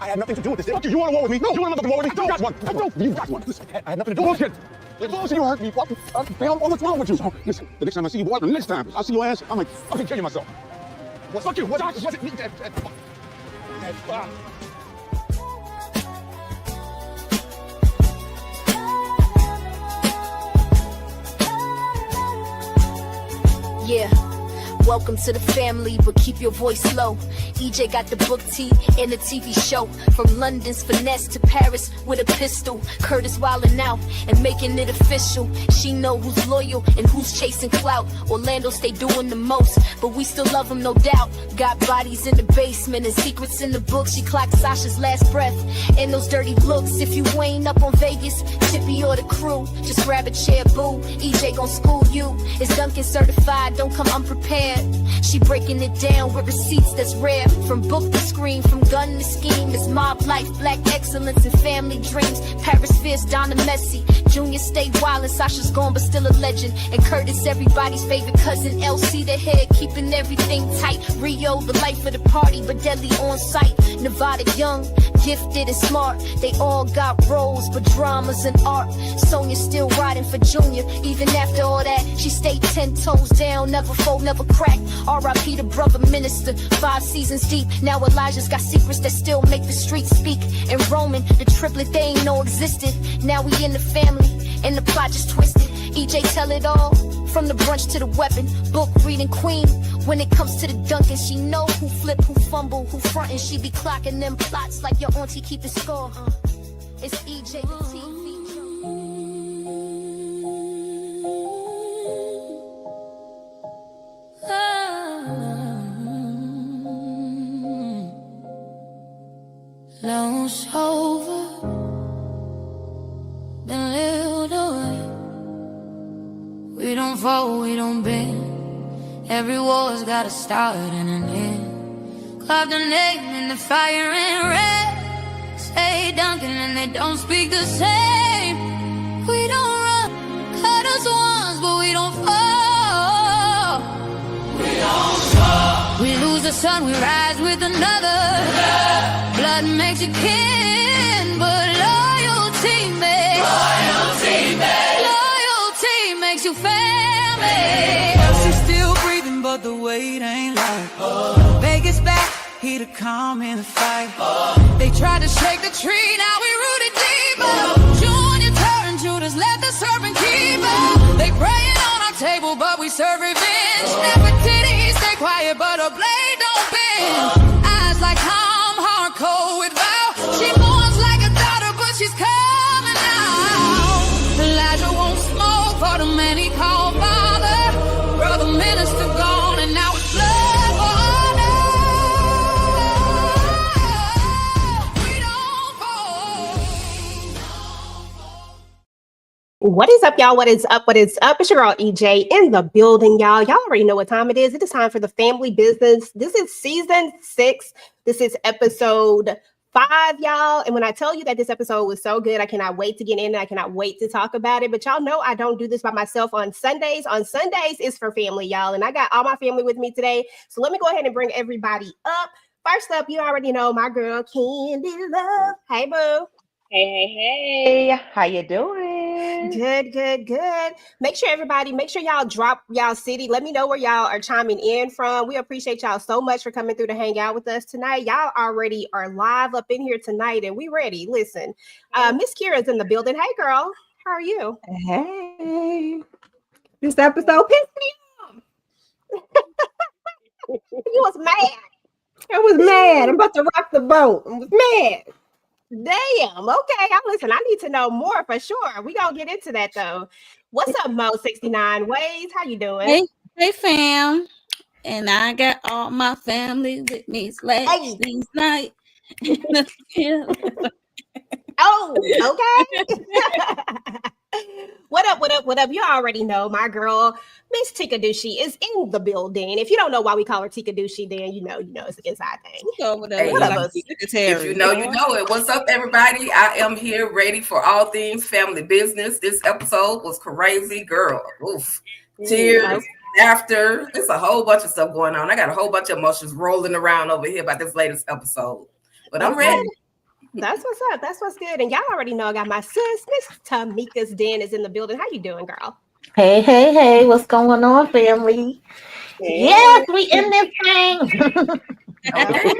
I had nothing to do with this. Fuck you. You want to war with me? No. You want to war with me? I got one. I don't. You got one. Listen, I had nothing to do with it. Bullshit. You hurt me. What? What's wrong with you? So, listen, the next time I see you, boy, the next time I see your ass, I'm like fucking killing myself. Fuck you. What's it? Yeah. Welcome to the family, but keep your voice low. EJ got the book T and the TV show. From London's finesse to Paris with a pistol. Curtis wildin' out and making it official. She know who's loyal and who's chasing clout. Orlando stay doing the most, but we still love him, no doubt. Got bodies in the basement and secrets in the book. She clocked Sasha's last breath and those dirty looks. If you ain't up on Vegas, Tippy or the crew, just grab a chair, boo. EJ gon' school you. It's Duncan certified, don't come unprepared. She breaking it down with receipts that's rare. From book to screen, from gun to scheme. It's mob life, black excellence and family dreams. Paris Fierce, Donna Messi. Junior stay wild and Sasha's gone but still a legend. And Curtis, everybody's favorite cousin. LC the head, keeping everything tight. Rio, the life of the party, but deadly on sight. Nevada young, gifted and smart. They all got roles, but dramas and art. Sonia still riding for Junior. Even after all that, she stayed 10 toes down. Never fold, never crack. R.I.P. the brother minister. 5 seasons deep. Now Elijah's got secrets that still make the streets speak. And Roman, the triplet they ain't know existed. Now we in the family, and the plot just twisted. EJ tell it all, from the brunch to the weapon. Book reading queen. When it comes to the Duncan, she know who flip, who fumble, who front, and she be clocking them plots like your auntie keeping score. It's EJ the TV. Lone's over, then lived away. We don't fall, we don't bend. Every war's got a start and an end. Carve the name in the fire and red. Say Duncan and they don't speak the same. We don't run, cut us once, but we don't fall. We don't fall. We lose the sun, we rise with another. Blood makes you kin, but loyalty makes you family. She's still breathing, but the weight ain't light. Vegas back, he to calm in the fight. They tried to shake the tree, now we rooted deeper. Junior turned Judas, let the serpent keep up. They praying on our table, but we serve revenge. Nefertiti, stay quiet, but her blade don't bend. Eyes like calm, hard cold with vow. She mourns like a daughter, but she's coming out. Elijah won't smoke for the man he called father. Brother minister gone, and now it's blood for honor. We don't fall. What is up, y'all? What is up? What is up? It's your girl EJ in the building, y'all. Y'all already know what time it is. It is time for the family business. This is season 6. This is episode 5, y'all. And when I tell you that this episode was so good, I cannot wait to get in. I cannot wait to talk about it. But y'all know I don't do this by myself on Sundays. On Sundays is for family, y'all. And I got all my family with me today. So let me go ahead and bring everybody up. First up, you already know my girl Candy Love. Hey, boo. Hey, how you doing? Good. Make sure y'all drop y'all city. Let me know where y'all are chiming in from. We appreciate y'all so much for coming through to hang out with us tonight. Y'all already are live up in here tonight, and we ready. Listen, Miss Kira's in the building. Hey, girl, how are you? Hey. This episode pissed me off. You was mad. I was mad. I'm about to rock the boat. I was mad. Damn. Okay. Listen, I need to know more for sure. We gonna get into that though. What's up, Mo 69 Ways? How you doing? Hey, fam. And I got all my family with me last night. Oh, okay. What up? You already know my girl, Miss Tika Dushi, is in the building. If you don't know why we call her Tika Dushi, then you know it's an inside thing. Hey, if you know it. What's up, everybody? I am here ready for all things family business. This episode was crazy, girl. Oof. Tears, laughter. There's a whole bunch of stuff going on. I got a whole bunch of emotions rolling around over here about this latest episode. But I'm ready. That's what's up. That's what's good. And y'all already know I got my sis, Miss Tamika's Den is in the building. How you doing, girl? Hey, hey, hey, what's going on, family? Yes, we in this thing. Okay.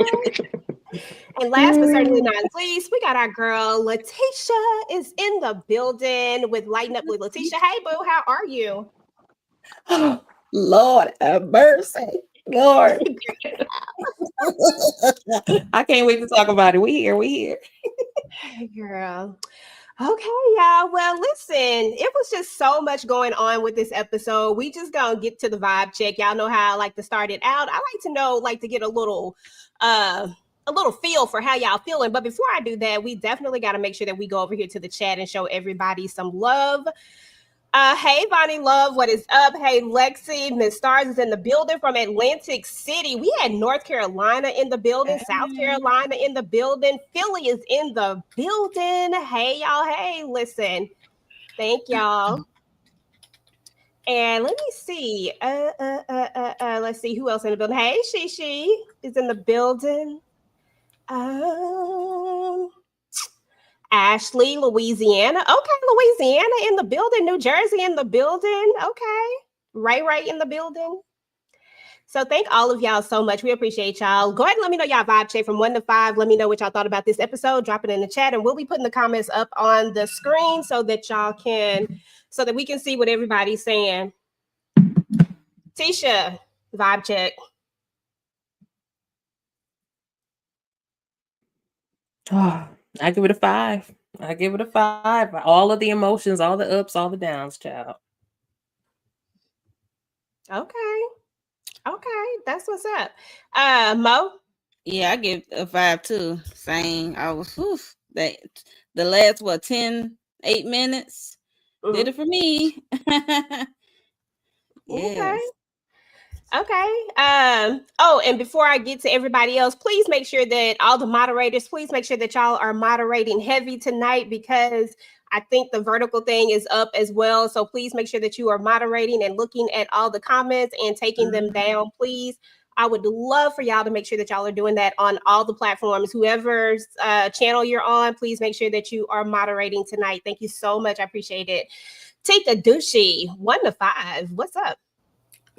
And last but certainly not least, we got our girl Letitia is in the building with Lighten Up with Letitia. Hey, boo, how are you? Lord have mercy. Lord. I can't wait to talk about it. We here. Hey, girl. Okay, y'all. Well, listen, it was just so much going on with this episode. We just gonna get to the vibe check. Y'all know how I like to start it out. I like to know, like to get a little feel for how y'all feeling. But before I do that, we definitely got to make sure that we go over here to the chat and show everybody some love. Hey, Bonnie Love, what is up? Hey, Lexi, Miss Stars is in the building from Atlantic City. We had North Carolina in the building, South Carolina in the building, Philly is in the building. Hey, y'all. Hey, listen, thank y'all. And let me see. Let's see who else in the building. Hey, Shishi is in the building. Ashley, Louisiana. Okay, Louisiana in the building. New Jersey in the building. Okay. Right in the building. So thank all of y'all so much. We appreciate y'all. Go ahead and let me know y'all vibe check from 1 to 5. Let me know what y'all thought about this episode. Drop it in the chat and we'll be putting the comments up on the screen so that we can see what everybody's saying. Tisha, vibe check. Oh, I give it a 5. I give it a 5. All of the emotions, all the ups, all the downs, child. Okay, that's what's up. Mo? Yeah, I give a 5 too. Same. I was the last 8 minutes did it for me. Yes. Okay. And before I get to everybody else, please make sure that all the moderators, please make sure that y'all are moderating heavy tonight because I think the vertical thing is up as well. So please make sure that you are moderating and looking at all the comments and taking them down, please. I would love for y'all to make sure that y'all are doing that on all the platforms. Whoever's channel you're on, please make sure that you are moderating tonight. Thank you so much. I appreciate it. Tika Dushi, 1 to 5. What's up?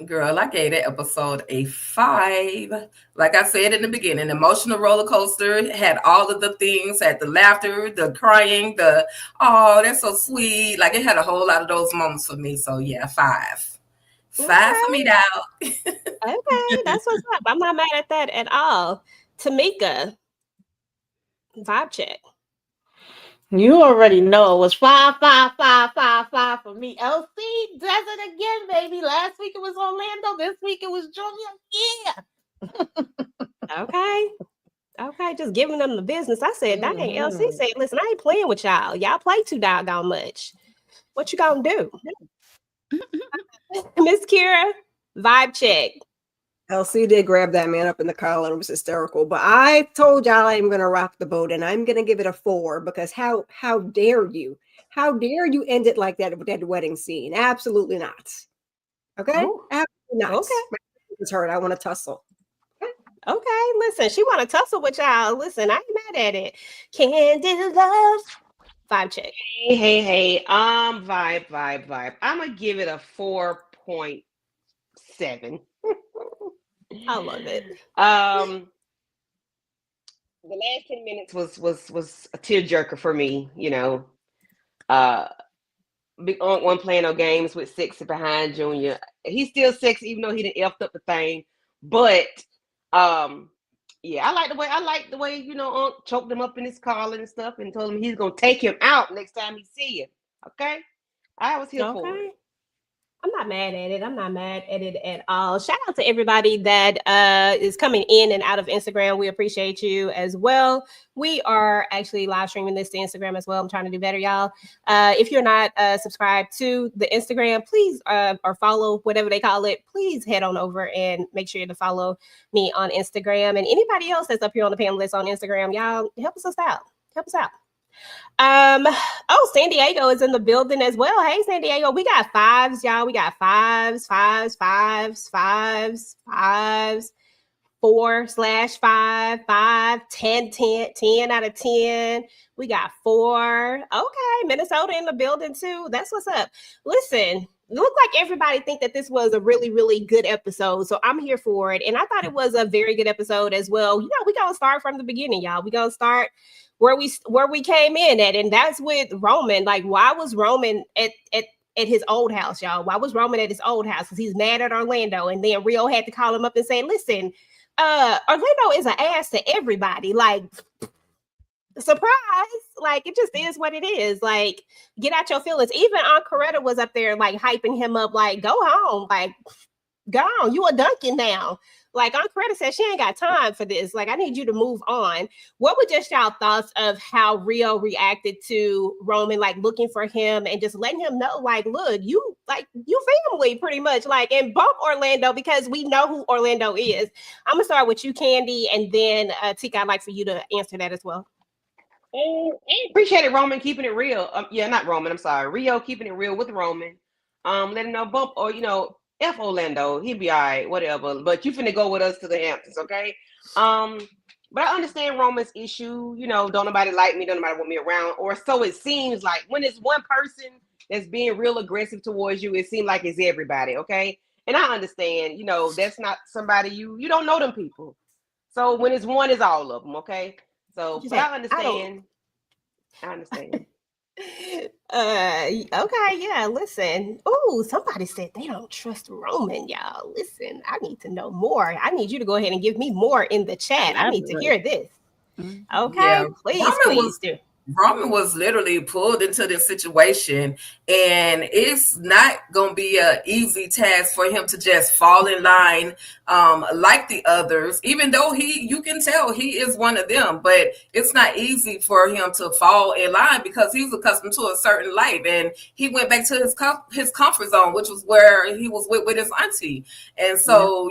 Girl, I gave that episode a 5. Like I said in the beginning, emotional roller coaster, had all of the things, had the laughter, the crying, oh, that's so sweet. Like it had a whole lot of those moments for me. So yeah, 5. 5 for me now. Okay, that's what's up. I'm not mad at that at all. Tamika, vibe check. You already know it was 5 for me. LC does it again, baby. Last week it was Orlando. This week it was Julia. Yeah. Okay, just giving them the business. I said, dang, LC said, listen, I ain't playing with y'all. Y'all play too doggone much. What you gonna do? Miss Kira, vibe check. LC did grab that man up in the collar and it was hysterical. But I told y'all I'm going to rock the boat and I'm going to give it a 4 because how dare you? How dare you end it like that with that wedding scene? Absolutely not. Okay? Absolutely not. Okay. My is hurt. I want to tussle. Okay, listen, she want to tussle with y'all. Listen, I ain't mad at it. Candid love. Vibe check. Hey. Vibe. I'm going to give it a 4.7. I love it. The last 10 minutes was a tearjerker for me, you know. Big one playing no games with 6 behind Junior. He's still 6, even though he done effed up the thing. But yeah, I like the way, you know, Unc choked him up in his collar and stuff and told him he's gonna take him out next time he see him. Okay. I was here for it. I'm not mad at it. I'm not mad at it at all. Shout out to everybody that is coming in and out of Instagram. We appreciate you as well. We are actually live streaming this to Instagram as well. I'm trying to do better, y'all. If you're not subscribed to the Instagram, please, or follow, whatever they call it, please head on over and make sure to follow me on Instagram. And anybody else that's up here on the panel list on Instagram, y'all help us out. San Diego is in the building as well. Hey, San Diego, we got 5s, y'all. We got 5s. 4/5, 5, 10, 10, 10 out of 10. We got 4. Okay, Minnesota in the building too. That's what's up. Listen, it looked like everybody think that this was a really, really good episode. So I'm here for it. And I thought it was a very good episode as well. You know, we gonna start from the beginning, y'all. We gonna start where we came in at, and that's with Roman. Like, why was Roman at his old house, y'all? Why was Roman at his old house? Because he's mad at Orlando, and then Rio had to call him up and say, listen, Orlando is an ass to everybody. Like, surprise. Like, it just is what it is. Like, get out your feelings. Even Aunt Coretta was up there like hyping him up, like, go home, like, go on, you a Duncan now. Like, Aunt Coretta said she ain't got time for this. Like, I need you to move on. What were just y'all thoughts of how Rio reacted to Roman, like looking for him and just letting him know, like, look, you family pretty much, like, and bump Orlando because we know who Orlando is. I'm gonna start with you, Candy, and then Tika, I'd like for you to answer that as well. I appreciated Roman keeping it real. Not Roman. I'm sorry, Rio keeping it real with Roman. Letting him bump or F Orlando, he'll be all right, whatever. But you finna go with us to the Hamptons, okay? But I understand Roman's issue. Don't nobody like me, don't nobody want me around, or so it seems like. When it's one person that's being real aggressive towards you, it seems like it's everybody, okay? And I understand, that's not somebody you don't know them people. So when it's one, it's all of them, okay? So but I understand. I understand. Okay, yeah, listen. Oh, somebody said they don't trust Roman, y'all. Listen, I need to know more. I need you to go ahead and give me more in the chat. I need to hear this. Okay, Yeah. please do. Roman was literally pulled into this situation, and it's not going to be an easy task for him to just fall in line like the others, even though you can tell he is one of them, but it's not easy for him to fall in line because he's accustomed to a certain life, and he went back to his comfort zone, which was where he was with his auntie. And so,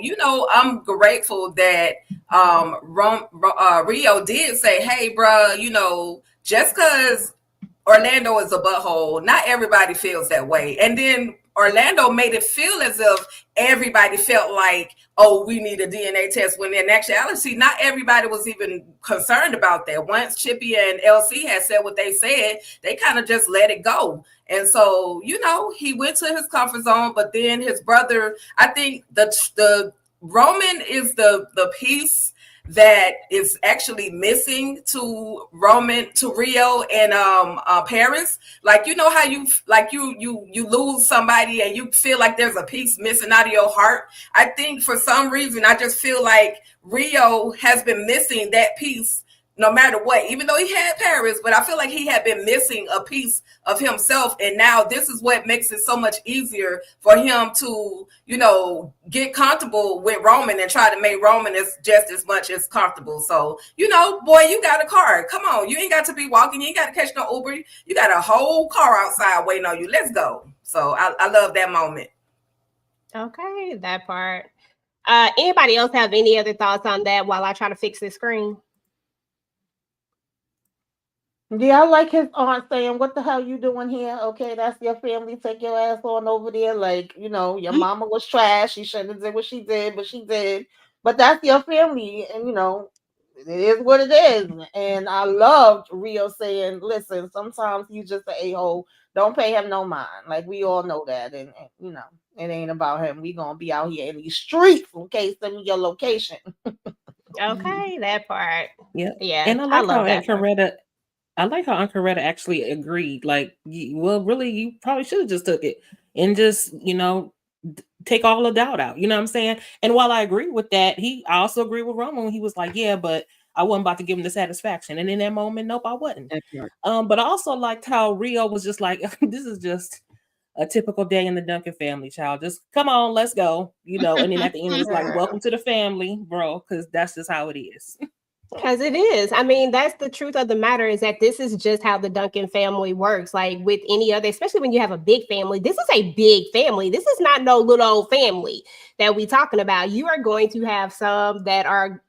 I'm grateful that Rio did say, hey, bruh, just because Orlando is a butthole, not everybody feels that way. And then Orlando made it feel as if everybody felt like, oh, we need a DNA test, when in actuality, not everybody was even concerned about that. Once Chippy and LC had said what they said, they kind of just let it go. And so, he went to his comfort zone, but then his brother, I think the Roman is the piece that is actually missing to Rio and Paris. Like, how you lose somebody and you feel like there's a piece missing out of your heart. I think for some reason I just feel like Rio has been missing that piece no matter what, even though he had Paris, but I feel like he had been missing a piece of himself. And now this is what makes it so much easier for him to, get comfortable with Roman and try to make Roman just as much as comfortable. So, boy, you got a car. Come on. You ain't got to be walking. You ain't got to catch no Uber. You got a whole car outside waiting on you. Let's go. So I love that moment. Okay, that part. Anybody else have any other thoughts on that while I try to fix this screen? Yeah, I like his aunt saying, what the hell you doing here? Okay, that's your family. Take your ass on over there. Like, your mama was trash. She shouldn't have did what she did, but she did. But that's your family. And, it is what it is. And I loved Rio saying, listen, sometimes you just an a-hole. Don't pay him no mind. Like, we all know that. And it ain't about him. We going to be out here in these streets. Okay, send me your location. Okay, that part. Yeah. Yeah. And I like how that part. Aunt Coretta actually agreed. Like, well, really, you probably should have just took it and just, take all the doubt out. You know what I'm saying? And while I agree with that, I also agree with Roman when he was like, yeah, but I wasn't about to give him the satisfaction. And in that moment, nope, I wasn't. But I also liked how Rio was just like, this is just a typical day in the Duncan family, child. Just come on, let's go. And then at the end, it's like, welcome to the family, bro, because that's just how it is. Because it is. I mean, that's the truth of the matter, is that this is just how the Duncan family works. Like with any other, especially when you have a big family, this is a big family. This is not no little old family that we talking about. You are going to have some that are,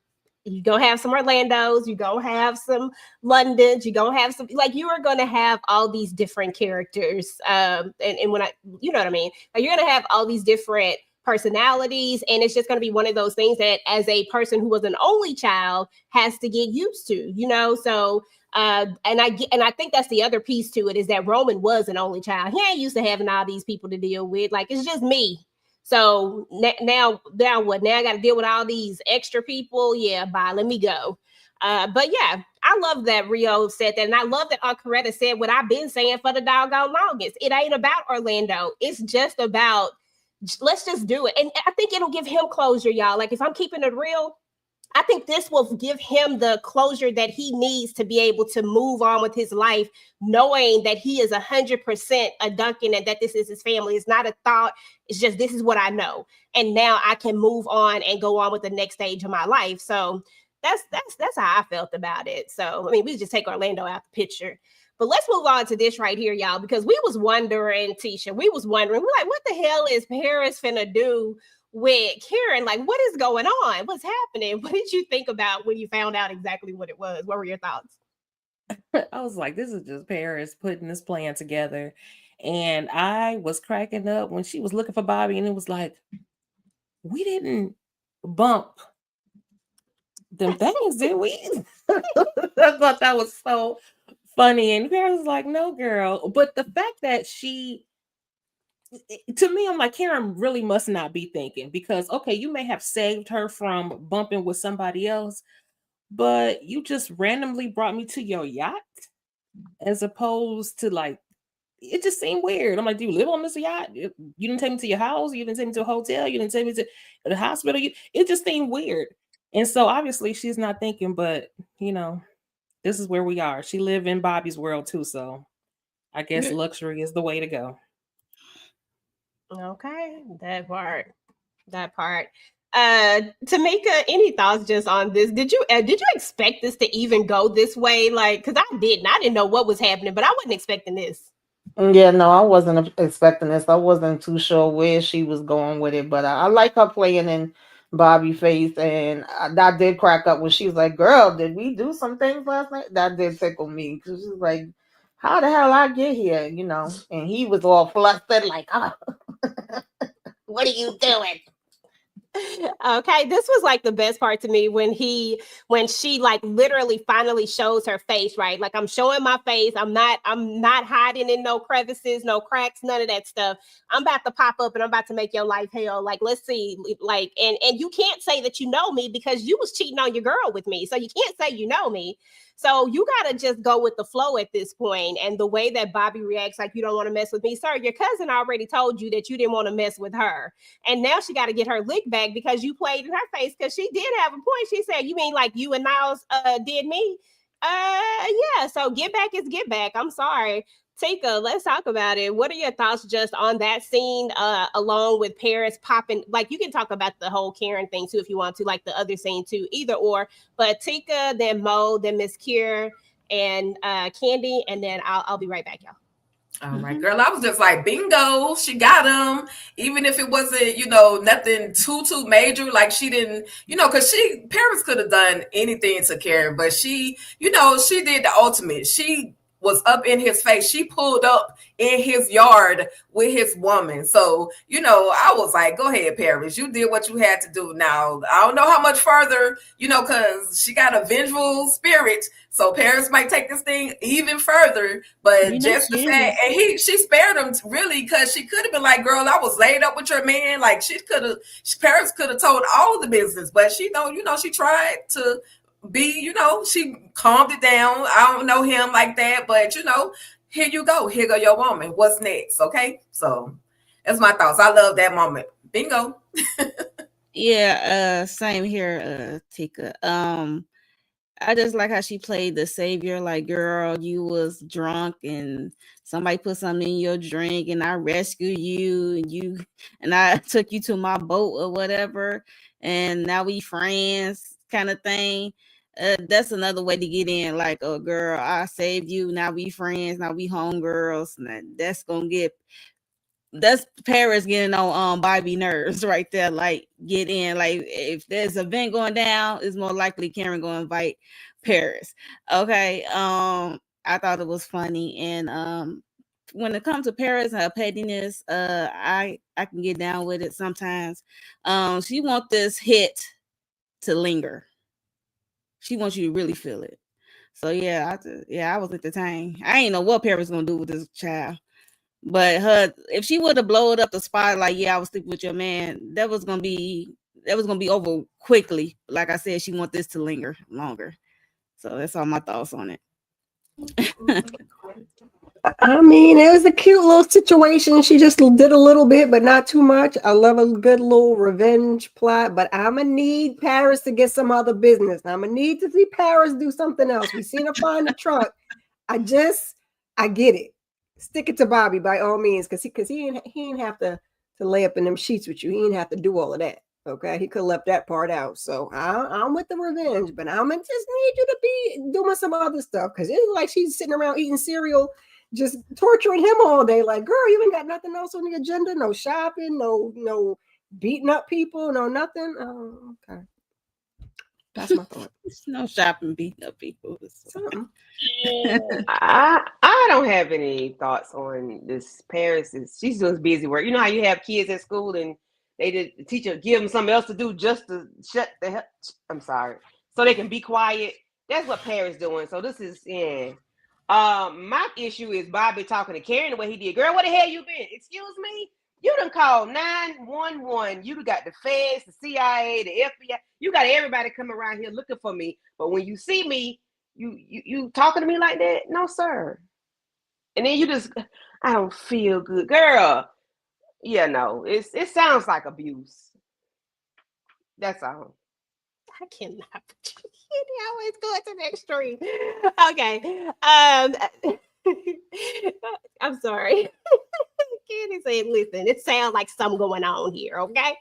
you're going to have some Orlandos, you're going to have some Londons, you're going to have some, like, you are going to have all these different characters. And when you know what I mean? Like, you're going to have all these different personalities, and it's just going to be one of those things that as a person who was an only child has to get used to, you know. So and I think that's the other piece to it, is that Roman was an only child. He ain't used to having all these people to deal with. Like, it's just me. So now what? Now I got to deal with all these extra people. Yeah, bye. Let me go. But yeah, I love that Rio said that. And I love that Aunt Coretta said what I've been saying for the doggone longest. It ain't about Orlando. It's just about, let's just do it. And I think it'll give him closure, y'all. Like, if I'm keeping it real, I think this will give him the closure that he needs to be able to move on with his life, knowing that he is 100% a Duncan and that this is his family. It's not a thought. It's just, this is what I know. And now I can move on and go on with the next stage of my life. So that's how I felt about it. So, I mean, we just take Orlando out the picture. But let's move on to this right here, y'all, because we was wondering, Tisha, we're like, what the hell is Paris finna do with Karen? Like, what is going on? What's happening? What did you think about when you found out exactly what it was? What were your thoughts? I was like, this is just Paris putting this plan together. And I was cracking up when she was looking for Bobby, and it was like, we didn't bump them things, did we? I thought that was so funny. And Karen was like, no, girl. But the fact that to me, I'm like, Karen really must not be thinking, because, okay, you may have saved her from bumping with somebody else, but you just randomly brought me to your yacht, as opposed to, like, it just seemed weird. I'm like, do you live on this yacht? You didn't take me to your house. You didn't take me to a hotel. You didn't take me to the hospital. It just seemed weird. And so obviously she's not thinking, but, you know, this is where we are. She lived in Bobby's world too. So I guess luxury is the way to go. Okay, that part. Tamika, any thoughts just on this? Did you expect this to even go this way? Like, because I didn't know what was happening, but I wasn't expecting this. Yeah, no, I wasn't expecting this. I wasn't too sure where she was going with it, but I like her playing in Bobby face, and that did crack up when she was like, "Girl, did we do some things last night?" That did tickle me, because she was like, "How the hell I get here?" You know, and he was all flustered, like, "Oh, what are you doing?" Okay, this was like the best part to me when she like literally finally shows her face, right? Like, I'm showing my face. I'm not hiding in no crevices, no cracks, none of that stuff. I'm about to pop up and I'm about to make your life hell. Like, let's see. Like, and you can't say that you know me, because you was cheating on your girl with me. So you can't say you know me. So you got to just go with the flow at this point. And the way that Bobby reacts, like, you don't want to mess with me. Sir, your cousin already told you that you didn't want to mess with her. And now she got to get her lick back because you played in her face, because she did have a point. She said, you mean like you and Niles did me? Yeah. So get back is get back. I'm sorry. Tika, let's talk about it. What are your thoughts just on that scene, along with Paris popping? Like, you can talk about the whole Karen thing too if you want to, like the other scene too, either or. But Tika, then Mo, then Miss Kier, and Candy, and then I'll be right back, y'all. All right, girl. I was just like, bingo, she got him. Even if it wasn't, nothing too major. Like, she didn't, because Paris could have done anything to Karen, but she, she did the ultimate. She was up in his face. She pulled up in his yard with his woman. So, I was like, go ahead, Paris. You did what you had to do. Now, I don't know how much further, because she got a vengeful spirit. So Paris might take this thing even further. But just the fact, and she spared him really, because she could have been like, girl, I was laid up with your man. Like, Paris could have told all the business, but she don't, she tried to be, she calmed it down. I don't know him like that, but here you go. Here go your woman. What's next? Okay. So that's my thoughts. I love that moment. Bingo. Yeah, same here, Tika. I just like how she played the savior. Like, girl, you was drunk and somebody put something in your drink and I rescued you and I took you to my boat or whatever. And now we friends kind of thing. That's another way to get in. Like, oh, girl, I saved you. Now we friends. Now we homegirls. That's Paris getting on Bobby nerves right there. Like, get in. Like, if there's an event going down, it's more likely Karen gonna invite Paris. Okay. I thought it was funny, and when it comes to Paris and her pettiness, I can get down with it sometimes. She wants this hit to linger. She wants you to really feel it. So yeah, I was entertained. I ain't know what Paris gonna do with this child. But if she would have blowed up the spot, like, yeah, I was sleeping with your man, that was gonna be over quickly. Like I said, she want this to linger longer. So that's all my thoughts on it. I mean, it was a cute little situation. She just did a little bit, but not too much. I love a good little revenge plot, but I'm gonna need Paris to get some other business. I'm gonna need to see Paris do something else. We seen her find the truck. I get it. Stick it to Bobby by all means, because he ain't have to lay up in them sheets with you. He didn't have to do all of that. Okay, he could have left that part out. So I'm with the revenge, but I'm gonna just need you to be doing some other stuff, because it's like she's sitting around eating cereal, just torturing him all day. Like, girl, you ain't got nothing else on the agenda? No shopping, no beating up people, no nothing. Oh, okay. That's my thought. No shopping, beating up people. I don't have any thoughts on this. Paris she's doing busy work. You know how you have kids at school and the teacher give them something else to do just to shut the hell. I'm sorry, so they can be quiet. That's what Paris doing. So this is my issue is Bobby talking to Karen the way he did. Girl, where the hell you been? Excuse me. You done called 911. You got the feds, the CIA, the FBI. You got everybody coming around here looking for me. But when you see me, you talking to me like that? No, sir. And then you just, I don't feel good, girl. Yeah, no, it sounds like abuse. That's all. I cannot. You always go to the extreme. Okay. I'm sorry. Candy said, listen, it sounds like something going on here, okay?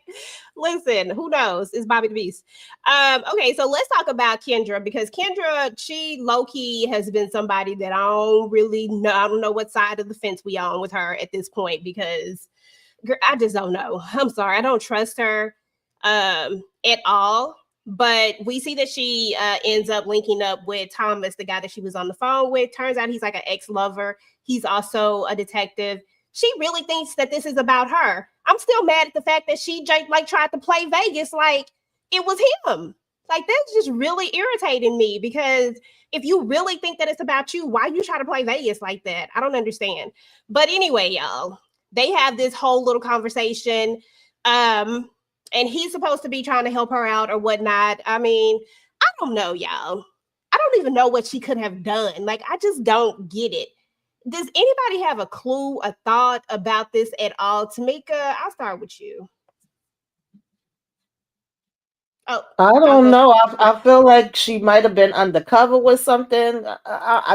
Listen, who knows? It's Bobby the Beast. Okay, so let's talk about Kendra, because Kendra, she low-key has been somebody that I don't really know. I don't know what side of the fence we on with her at this point, because I just don't know. I'm sorry. I don't trust her at all. But we see that she ends up linking up with Thomas, the guy that she was on the phone with. Turns out he's like an ex-lover. He's also a detective. She really thinks that this is about her. I'm still mad at the fact that she like tried to play Vegas like it was him. Like, that's just really irritating me, because if you really think that it's about you, why you try to play Vegas like that? I don't understand. But anyway, y'all, they have this whole little conversation. And he's supposed to be trying to help her out or whatnot. I mean, I don't know, y'all. I don't even know what she could have done. Like, I just don't get it. Does anybody have a clue, a thought about this at all? Tamika, I'll start with you. Oh, I don't know. I feel like she might have been undercover with something.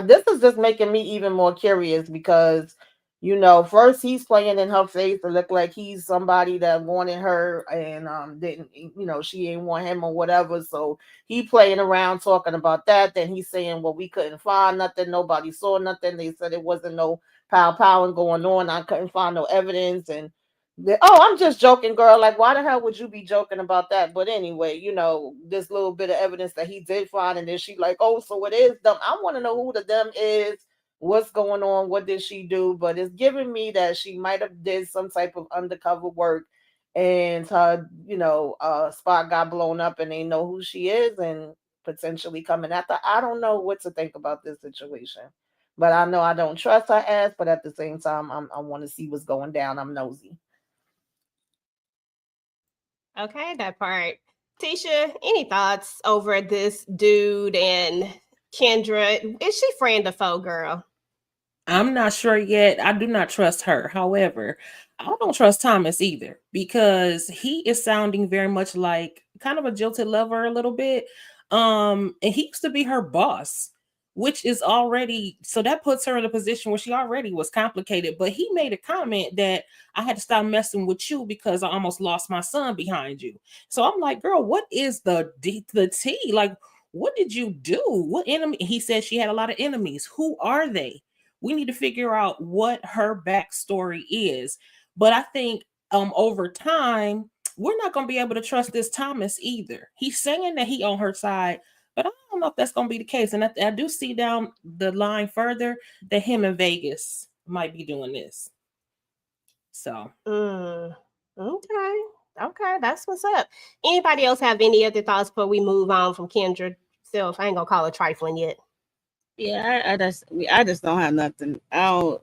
This is just making me even more curious, because, you know, first he's playing in her face to look like he's somebody that wanted her and didn't, you know, she ain't want him or whatever. So he playing around talking about that. Then he's saying, well, we couldn't find nothing. Nobody saw nothing. They said it wasn't no pow going on. I couldn't find no evidence. And I'm just joking, girl. Like, why the hell would you be joking about that? But anyway, you know, this little bit of evidence that he did find, and then she like, oh, so it is them. I want to know who the them is. What's going on? What did she do? But it's giving me that she might have did some type of undercover work, and her, you know, spot got blown up, and they know who she is, and potentially coming after. I don't know what to think about this situation, but I know I don't trust her ass. But at the same time, I want to see what's going down. I'm nosy. Okay, that part. Tisha, any thoughts over this dude and Kendra? Is she friend or foe, girl? I'm not sure yet. I do not trust her. However, I don't trust Thomas either, because he is sounding very much like kind of a jilted lover a little bit. And he used to be her boss, which is already, so that puts her in a position where she already was complicated. But he made a comment that I had to stop messing with you because I almost lost my son behind you. So I'm like, girl, what is the tea? Like, what did you do? What enemy? He said she had a lot of enemies. Who are they? We need to figure out what her backstory is. But I think over time, we're not going to be able to trust this Thomas either. He's saying that he on her side, but I don't know if that's going to be the case. And I do see down the line further that him and Vegas might be doing this. So Okay, that's what's up. Anybody else have any other thoughts before we move on from Kendra self? I ain't gonna call it trifling yet. Yeah, I just don't have nothing. I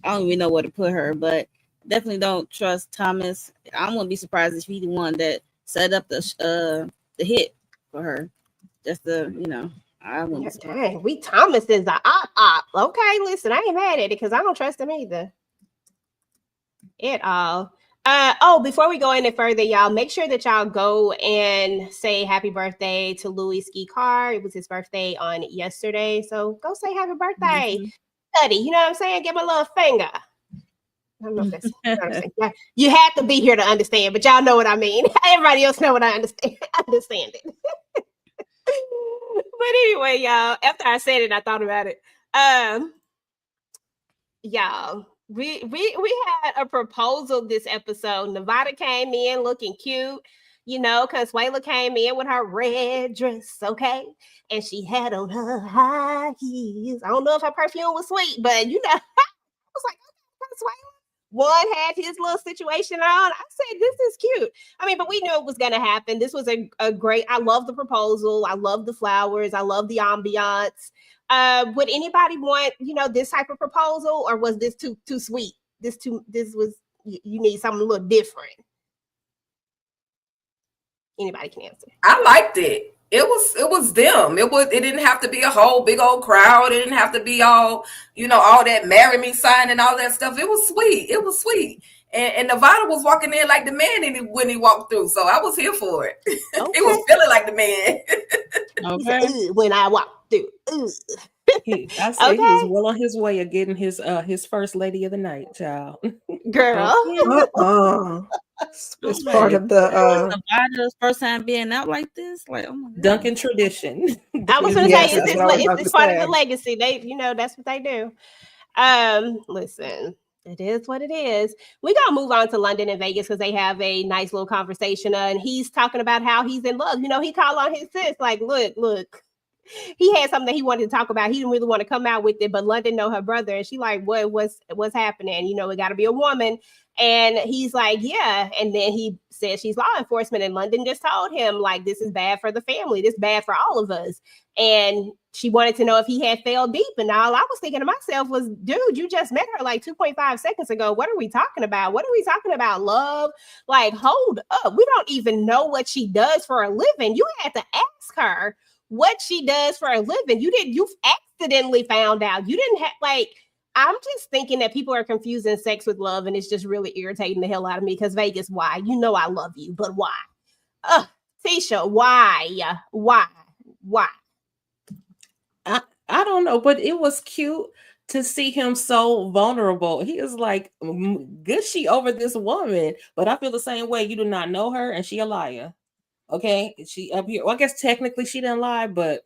don't even know where to put her, but definitely don't trust Thomas. I wouldn't be surprised if he's the one that set up the hit for her. Just I wouldn't be surprised. Dang, Thomas is a op. Okay, listen, I ain't mad at it because I don't trust him either at all. Before we go any further, y'all, make sure that y'all go and say happy birthday to Louis Ski Carr. It was his birthday on yesterday, so go say happy birthday, Buddy. You know what I'm saying? Give him a little finger. I don't know if that's what I'm saying. You have to be here to understand, but y'all know what I mean. Everybody else know what I understand. I understand it. But anyway, y'all, after I said it, I thought about it. Y'all, we had a proposal this episode. Nevada came in looking cute, Consuela came in with her red dress, okay? And she had on her high heels. I don't know if her perfume was sweet, but I was like, Consuela. One had his little situation on. I said, this is cute. I mean, but we knew it was going to happen. This was a great, I love the proposal. I love the flowers. I love the ambiance. Would anybody want, this type of proposal, or was this too sweet? This was, you need something a little different. Anybody can answer. I liked it. It was them. It didn't have to be a whole big old crowd. It didn't have to be all, all that marry me sign and all that stuff. It was sweet. And Nevada was walking in like the man when he walked through. So I was here for it. Okay. He was feeling like the man. Okay. When I walked through. He was well on his way of getting his first lady of the night, child. Girl. It's part of the Nevada's first time being out like this. Like, oh my God. Duncan tradition. I was gonna say it's part of the legacy. They, that's what they do. Listen, it is what it is. We're gonna move on to London and Vegas because they have a nice little conversation. And he's talking about how he's in love. He called on his sis, like, look. He had something that he wanted to talk about. He didn't really want to come out with it, but London know her brother, and she like, what's happening? It got to be a woman. And he's like, yeah. And then he said she's law enforcement, and London just told him, like, this is bad for the family. This is bad for all of us. And she wanted to know if he had fell deep. And all I was thinking to myself was, dude, you just met her like 2.5 seconds ago. What are we talking about? What are we talking about? Love? Like, hold up. We don't even know what she does for a living. You had to ask her what she does for a living. You've accidentally found out. You didn't have, like, I'm just thinking that people are confusing sex with love, and it's just really irritating the hell out of me because Vegas, why? I love you, but why? Tisha, why? I don't know, but it was cute to see him so vulnerable. He is like gushy over this woman, but I feel the same way. You do not know her, and she a liar. Okay, she up here. Well, I guess technically she didn't lie, but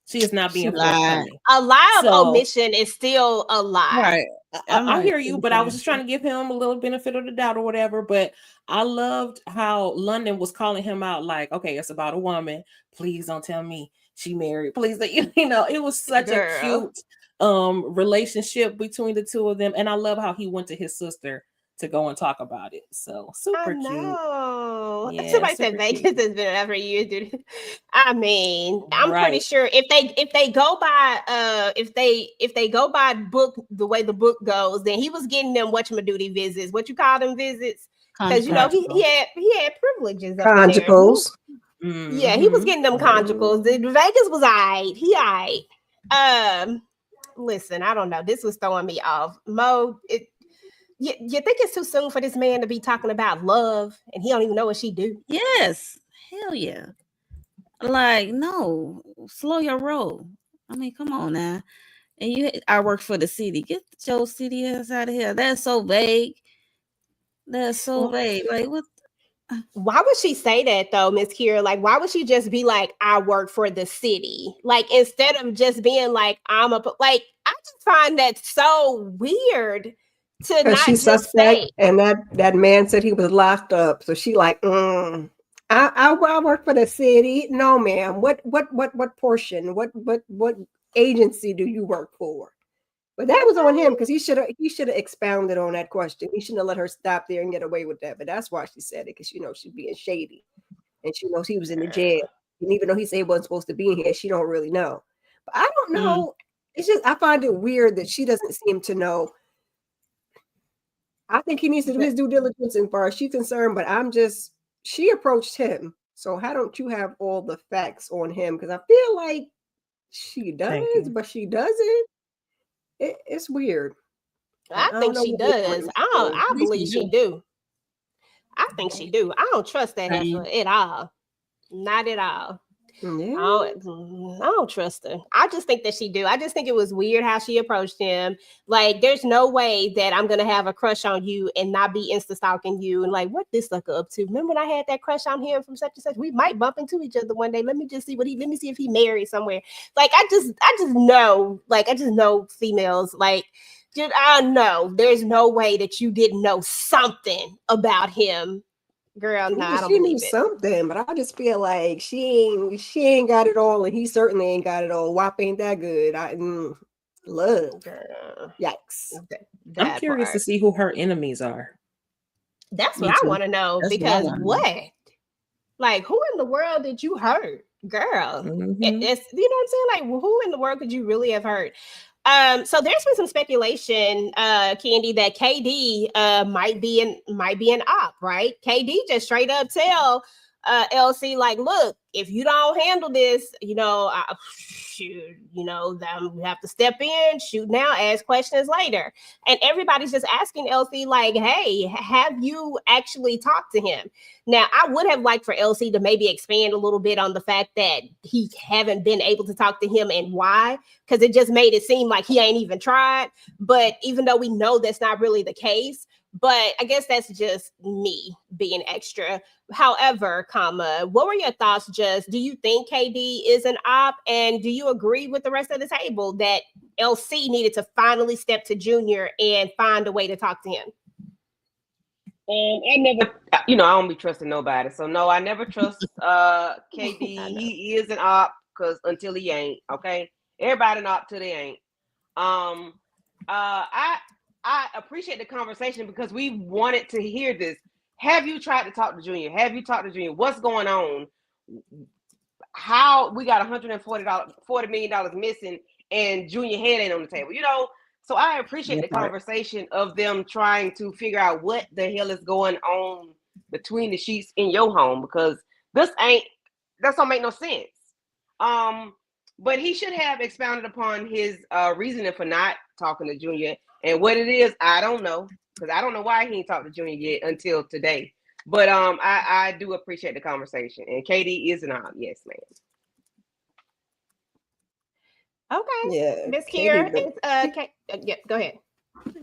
she is not being forthcoming. A lie of omission is still a lie. Right. I hear you, but I was just trying to give him a little benefit of the doubt or whatever. But I loved how London was calling him out, like, okay, it's about a woman. Please don't tell me she married. Please, it was such a cute relationship between the two of them. And I love how he went to his sister to go and talk about it. So super cute. Yeah, somebody said Vegas has been around for years, dude. I mean, I'm pretty sure if they go by if they go by book the way the book goes, then he was getting them whatchamajooty visits. What you call them visits? Because he had privileges. Conjugals. Yeah, he was getting them conjugals. Vegas was alright. Listen, I don't know. This was throwing me off. Mo, you think it's too soon for this man to be talking about love and he don't even know what she do? Yes. Hell yeah. Like, no, slow your roll. I mean, come on now. And I work for the city. Get your city ass out of here. That's so vague. Like, what? Why would she say that though, Miss Kira? Like, why would she just be like, I work for the city? Like, instead of just being like, I just find that so weird. She's suspect, and that man said he was locked up. So she like, I work for the city. No, ma'am. What portion? What agency do you work for? But that was on him because he should have expounded on that question. He shouldn't have let her stop there and get away with that. But that's why she said it, because she's being shady, and she knows he was in the jail. And even though he said he wasn't supposed to be in here, she don't really know. But I don't know. It's just I find it weird that she doesn't seem to know. I think he needs to do his due diligence as far as she's concerned. But she approached him. So how don't you have all the facts on him? Because I feel like she does, but she doesn't. It's weird. I think she does. I believe she do. I think she do. I don't trust that heifer at all. Not at all. Yeah. I don't trust her. I just think that she do. I just think it was weird how she approached him. Like, there's no way that I'm gonna have a crush on you and not be insta stalking you and like, what this sucker up to? Remember when I had that crush on him from such and such? We might bump into each other one day. Let me see if he married somewhere. Like, I just know. Like, I just know females. Like, I know there's no way that you didn't know something about him. Girl, no, I don't believe it. Something, but I just feel like she ain't got it all, and he certainly ain't got it all. WAP ain't that good. Love. Girl. Yikes. I'm curious to see who her enemies are. That's what I want to know. Because what? Like, who in the world did you hurt, girl? It's, you know what I'm saying? Like, who in the world could you really have hurt? So there's been some speculation, Candy, that KD might be an op, right? KD just straight up tell LC, like, look, if you don't handle this, then we have to step in, shoot now, ask questions later. And everybody's just asking LC, like, hey, have you actually talked to him? Now, I would have liked for LC to maybe expand a little bit on the fact that he haven't been able to talk to him and why, because it just made it seem like he ain't even tried. But even though we know that's not really the case, but I guess that's just me being extra. However, what were your thoughts, Just? Do you think KD is an op? And do you agree with the rest of the table that LC needed to finally step to Junior and find a way to talk to him? I never, I don't be trusting nobody. So no, I never trust KD. He is an op because until he ain't, okay? Everybody an op till they ain't. I appreciate the conversation because we wanted to hear this. Have you tried to talk to Junior? Have you talked to Junior? What's going on? How we got $140 million missing and Junior head ain't on the table, So I appreciate the conversation of them trying to figure out what the hell is going on between the sheets in your home, because that don't make no sense. But he should have expounded upon his reasoning for not talking to Junior. And what it is, I don't know, because I don't know why he ain't talked to Junior yet until today. But I do appreciate the conversation. And KD is an op. Yes, ma'am. Okay. Yeah. Miss Kira, go ahead.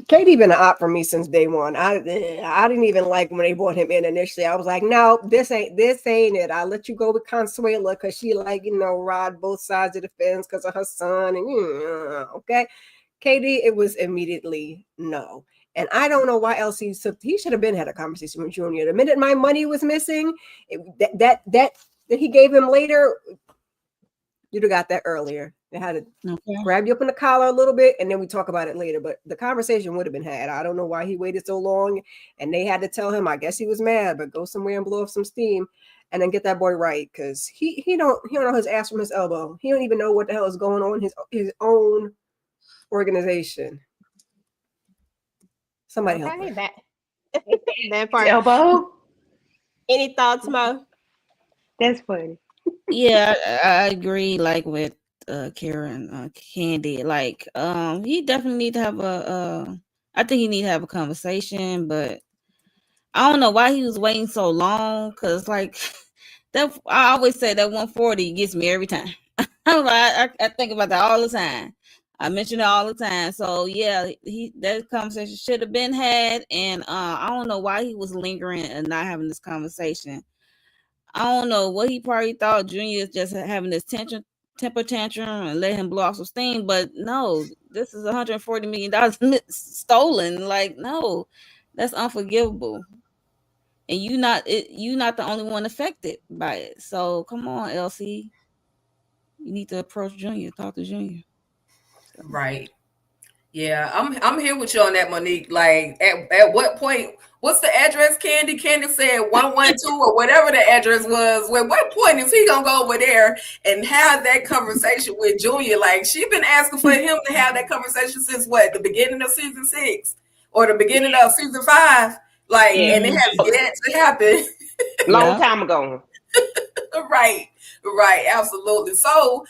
KD been an op for me since day one. I didn't even like when they brought him in initially. I was like, no, this ain't it. I'll let you go with Consuela because she ride both sides of the fence because of her son. And okay. KD, it was immediately no. And I don't know why else he should have had a conversation with Junior. The minute my money was missing, that he gave him later, you'd have got that earlier. They had to grab you up in the collar a little bit, and then we talk about it later. But the conversation would have been had. I don't know why he waited so long, and they had to tell him, I guess he was mad, but go somewhere and blow off some steam and then get that boy right, because he don't know his ass from his elbow. He don't even know what the hell is going on in his own organization. Somebody help me. That part. Elbow. Any thoughts, Mo? That's funny. Yeah, I agree. Like with Karen, Candy. Like, he definitely need to have I think he need to have a conversation, but I don't know why he was waiting so long. Cause like that, I always say that 140 gets me every time. I think about that all the time. I mention it all the time. So yeah, that conversation should have been had, and I don't know why he was lingering and not having this conversation. I don't know what he probably thought Junior is just having this temper tantrum and let him blow off some steam, but no, this is $140 million stolen. Like, no, that's unforgivable. And you not the only one affected by it. So come on, LC, you need to approach Junior, talk to Junior. Right. Yeah, I'm here with you on that, Monique. Like, at what point? What's the address, Candy? Candy said 112 or whatever the address was. Well, what point is he gonna go over there and have that conversation with Junior? Like, she been asking for him to have that conversation since what, the beginning of season 6 or the beginning of season 5? Like, and it has yet to happen. Long time ago. Right, absolutely. So,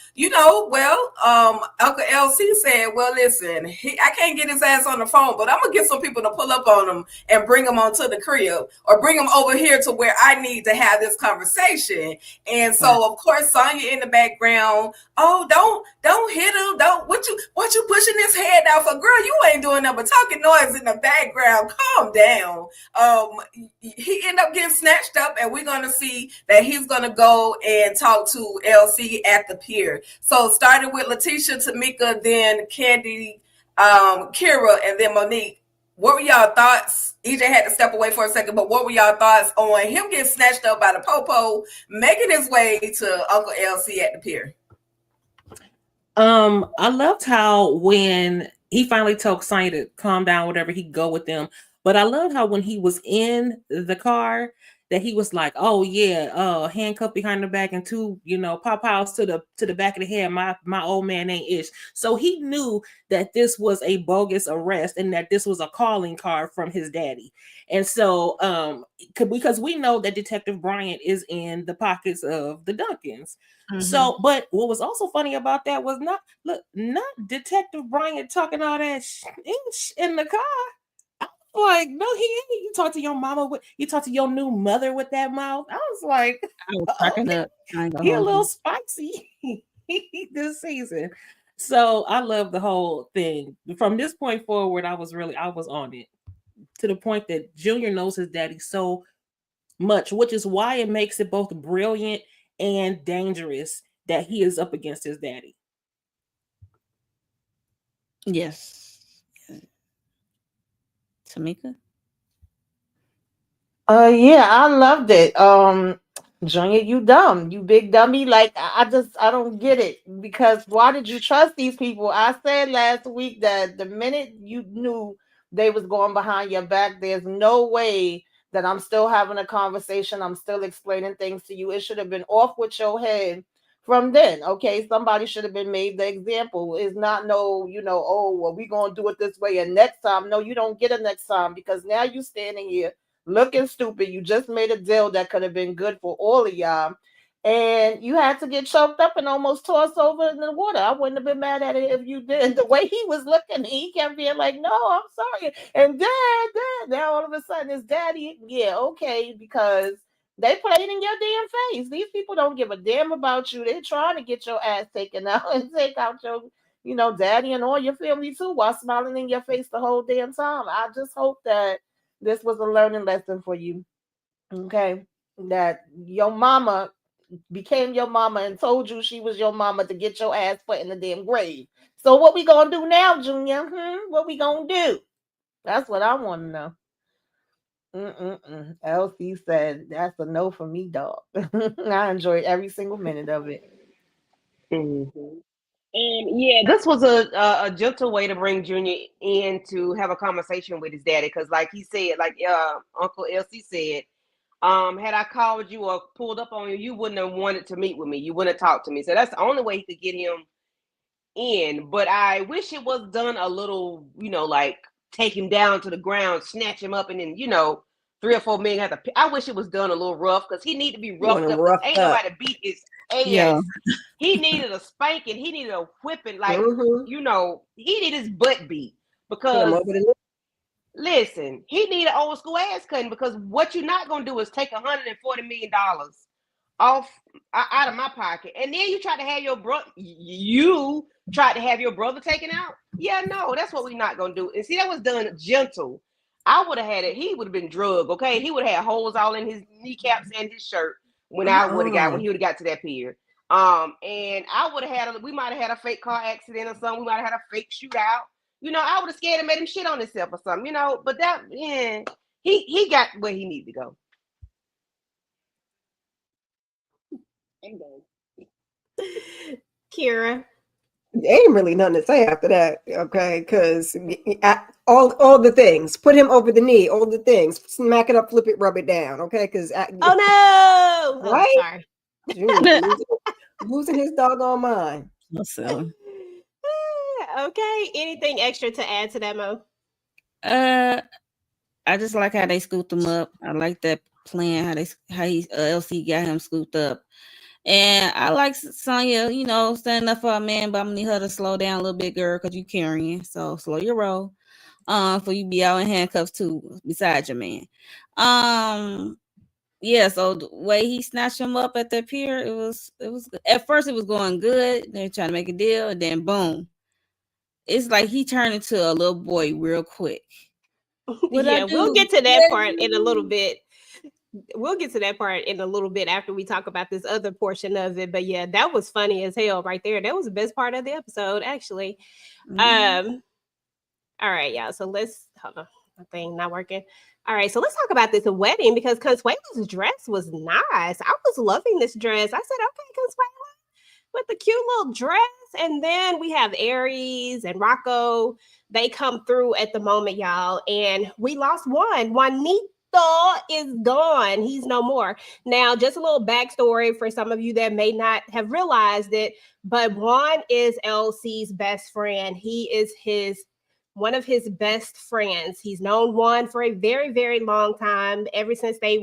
Uncle LC said, well, listen, I can't get his ass on the phone, but I'm gonna get some people to pull up on him and bring him onto the crib or bring him over here to where I need to have this conversation. And so, of course, Sonya in the background, oh, don't hit him. What you pushing his head out for? Girl, you ain't doing nothing but talking noise in the background. Calm down. He ended up getting snatched up, and we're gonna see that he's gonna go and talk to LC at the pier. So started with Letitia, Tamika, then Candy, Kira, and then Monique. What were y'all thoughts? EJ had to step away for a second, but what were y'all thoughts on him getting snatched up by the popo, making his way to Uncle LC at the pier? I loved how when he finally told Sonya to calm down, whatever, he'd go with them. But I loved how when he was in the car, that he was like, oh yeah, handcuffed behind the back and 2, pop-outs to the back of the head. My old man ain't ish. So he knew that this was a bogus arrest and that this was a calling card from his daddy. And so because we know that Detective Bryant is in the pockets of the Duncans. Mm-hmm. So, but what was also funny about that was not Detective Bryant talking all that in the car. Like, no, he ain't. You talk to your mama you talk to your new mother with that mouth. I was like, he a little spicy this season. So I love the whole thing. From this point forward, I was on it, to the point that Junior knows his daddy so much, which is why it makes it both brilliant and dangerous that he is up against his daddy. Yes. Tamika? Yeah, I loved it. Junior, you dumb, you big dummy. Like, I don't get it, because why did you trust these people? I said last week that the minute you knew they was going behind your back, there's no way that I'm still having a conversation. I'm still explaining things to you. It should have been off with your head from then. Okay, somebody should have been made the example. It's not oh, well, we gonna do it this way and next time. No, you don't get a next time, because now you standing here looking stupid. You just made a deal that could have been good for all of y'all, and you had to get choked up and almost tossed over in the water. I wouldn't have been mad at it if you did. The way he was looking, he kept being like, no, I'm sorry. And dad, now all of a sudden it's daddy. Yeah, okay, because they played in your damn face. These people don't give a damn about you. They're trying to get your ass taken out and take out your, daddy and all your family too, while smiling in your face the whole damn time. I just hope that this was a learning lesson for you. Okay. That your mama became your mama and told you she was your mama to get your ass put in the damn grave. So what we gonna do now, Junior? What we gonna do? That's what I want to know. LC said that's a no for me, dog. I enjoyed every single minute of it. Mm-hmm. Yeah, this was a gentle way to bring Junior in to have a conversation with his daddy, because like he said, like Uncle LC said, had I called you or pulled up on you, you wouldn't have wanted to meet with me. You wouldn't have talked to me. So that's the only way he could get him in. But I wish it was done a little, like take him down to the ground, snatch him up, and then 3 or 4 men have to. I wish it was done a little rough, because he needed to be roughed up. Ain't nobody beat his ass. Yeah. He needed a spanking. He needed a whipping. Like he needed his butt beat, because listen, he needed an old school ass cutting, because what you're not gonna do is take $140 million off out of my pocket, and then you try to have your brother. You tried to have your brother taken out. Yeah, no, that's what we're not gonna do. And see, that was done gentle. I would have had it. He would have been drugged. Okay, he would have had holes all in his kneecaps and his shirt when he would have got to that pier. And I would have we might have had a fake car accident or something. We might have had a fake shootout. I would have scared and made him shit on himself or something. But that, he got where he needed to go. Kira. ain't really nothing to say after that, okay? Because all the things, put him over the knee, all the things, smack it up, flip it, rub it down, okay? Because Oh no! right? Oh, sorry. Junior losing his doggone mind. So, Okay. Anything extra to add to that, Mo? I just like how they scooped him up. I like that plan, how LC got him scooped up. And I like Sonya, standing up for a man, but I'm gonna need her to slow down a little bit, girl, because you carrying. So slow your roll. For you be out in handcuffs too, besides your man. Yeah, so the way he snatched him up at the pier, it was at first it was going good. They're trying to make a deal, and then boom. It's like he turned into a little boy real quick. Yeah, we'll get to that part in a little bit. We'll get to that part in a little bit after we talk about this other portion of it. But yeah, that was funny as hell right there. That was the best part of the episode, actually. All right, y'all. So let's hold on. My thing not working. All right, so let's talk about this wedding because Consuela's dress was nice. I was loving this dress. I said, okay, Consuela, with the cute little dress. And then we have Aries and Rocco. They come through at the moment, y'all. And we lost one. Juanito is gone. He's no more. Now, just a little backstory for some of you that may not have realized it, but Juan is LC's best friend. He is one of his best friends. He's known Juan for a very, very long time, ever since he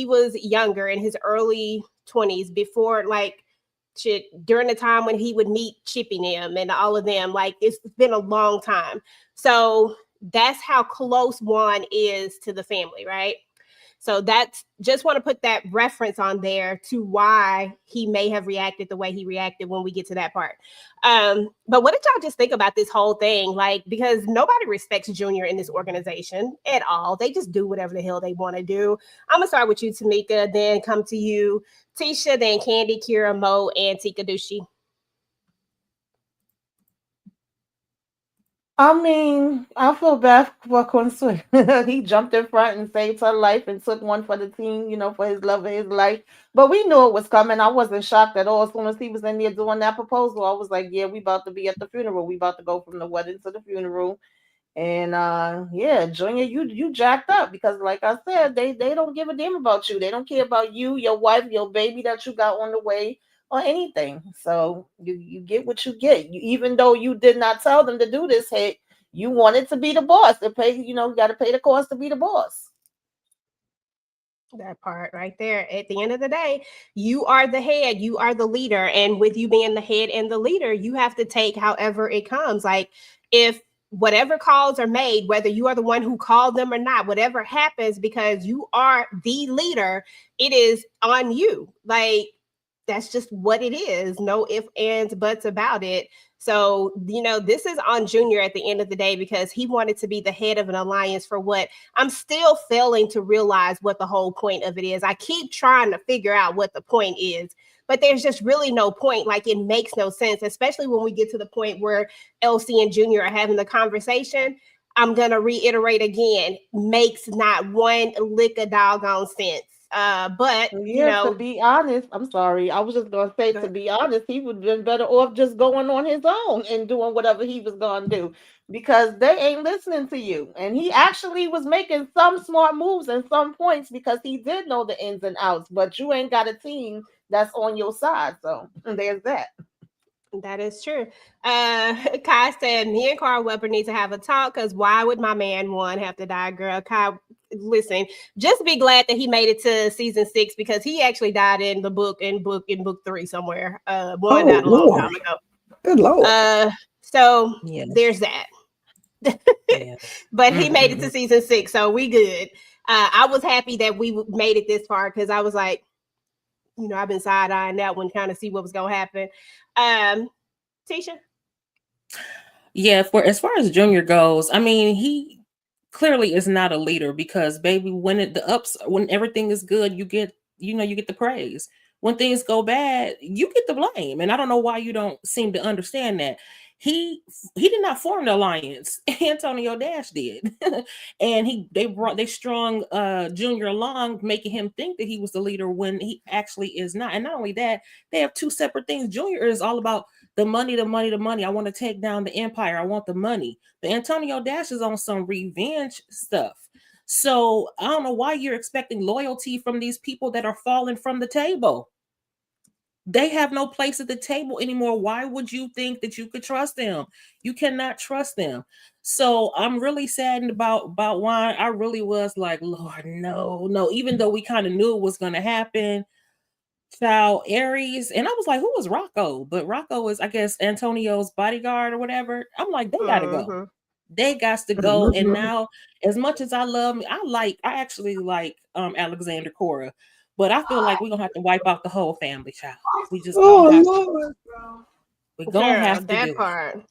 was younger, in his early 20s, before during the time when he would meet Chippy and them and all of them. Like, it's been a long time. So that's how close Juan is to the family, right? So that's just want to put that reference on there to why he may have reacted the way he reacted when we get to that part. But what did y'all just think about this whole thing? Like, because nobody respects Junior in this organization at all. They just do whatever the hell they want to do. I'm gonna start with you, Tamika, then come to you, Tisha, then Candy, Kira, Mo, and Tika Dushi. I mean, I feel bad for Consuelo. He jumped in front and saved her life and took one for the team, for his love of his life. But we knew it was coming. I wasn't shocked at all. As soon as he was in there doing that proposal, I was like, yeah, we about to be at the funeral. We about to go from the wedding to the funeral. And yeah, Junior, you jacked up because, like I said, they don't give a damn about you. They don't care about you, your wife, your baby that you got on the way, or anything. So you get what you get. Even though you did not tell them to do this hit, you wanted to be the boss. To pay, you got to pay the cost to be the boss. That part right there. At the end of the day, you are the head, you are the leader. And with you being the head and the leader, you have to take however it comes. Like, if whatever calls are made, whether you are the one who called them or not, whatever happens, because you are the leader, it is on you. Like, that's just what it is. No ifs, ands, buts about it. So, this is on Junior at the end of the day because he wanted to be the head of an alliance for what I'm still failing to realize what the whole point of it is. I keep trying to figure out what the point is, but there's just really no point. Like, it makes no sense, especially when we get to the point where LC and Junior are having the conversation. I'm going to reiterate again, makes not one lick of doggone sense. But yeah, to be honest, I'm sorry. I was just gonna say, to be honest, he would have been better off just going on his own and doing whatever he was gonna do, because they ain't listening to you. And he actually was making some smart moves and some points because he did know the ins and outs, but you ain't got a team that's on your side. So there's that. That is true. Kai said, me and Carl Weber need to have a talk because why would my man one have to die, girl? Kai, listen, just be glad that he made it to season 6 because he actually died in the book 3 somewhere. One died a long time ago. Good Lord. So there's that. But he made it to season 6, so we good. I was happy that we made it this far because I was like, I've been side-eyeing that one, kind of see what was gonna happen. Tisha? Yeah, as far as Junior goes, I mean, he clearly is not a leader because, baby, when everything is good, you get the praise. When things go bad, you get the blame. And I don't know why you don't seem to understand that. He did not form the alliance. Antonio Dash did. And they strung Junior along, making him think that he was the leader when he actually is not. And not only that, they have two separate things. Junior is all about the money, the money, the money. I want to take down the empire. I want the money. But Antonio Dash is on some revenge stuff. So I don't know why you're expecting loyalty from these people that are falling from the table. They have no place at the table anymore. Why would you think that you could trust them? You cannot trust them. So I'm really saddened about why. I really was like, Lord, no. Even though we kind of knew it was going to happen. Child Aries, and I was like, who was Rocco? But Rocco is, I guess, Antonio's bodyguard or whatever. I'm like, they gotta go. They got to go. And now, as much as I love, I actually like Alexander Cora, but I feel like we're gonna have to wipe out the whole family, child. We just gonna have to. We're gonna have to that do part.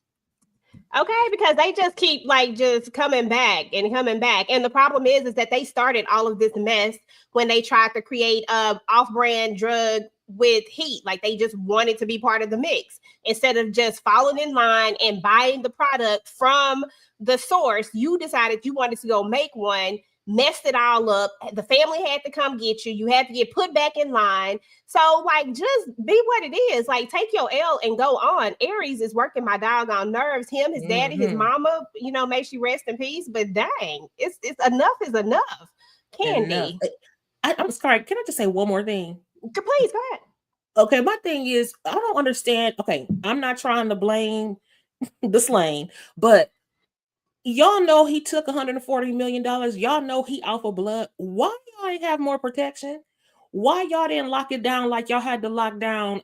Okay, because they just keep like just coming back. And the problem is that they started all of this mess when they tried to create a off-brand drug with heat. Like they just wanted to be part of the mix instead of just following in line and buying the product from the source. You decided you wanted to go make one, messed it all up. The family had to come get you. You had to get put back in line. So like, just be what it is. Like, take your L and go on. Aries is working my doggone nerves. Him, his daddy, his mama, may she rest in peace. But dang, it's enough is enough. Candy. I'm sorry. Can I just say one more thing? Please, go ahead. Okay, my thing is, I don't understand. Okay, I'm not trying to blame the slain, but y'all know he took $140 million. Y'all know he off of blood. Why y'all ain't have more protection? Why y'all didn't lock it down like y'all had to lock down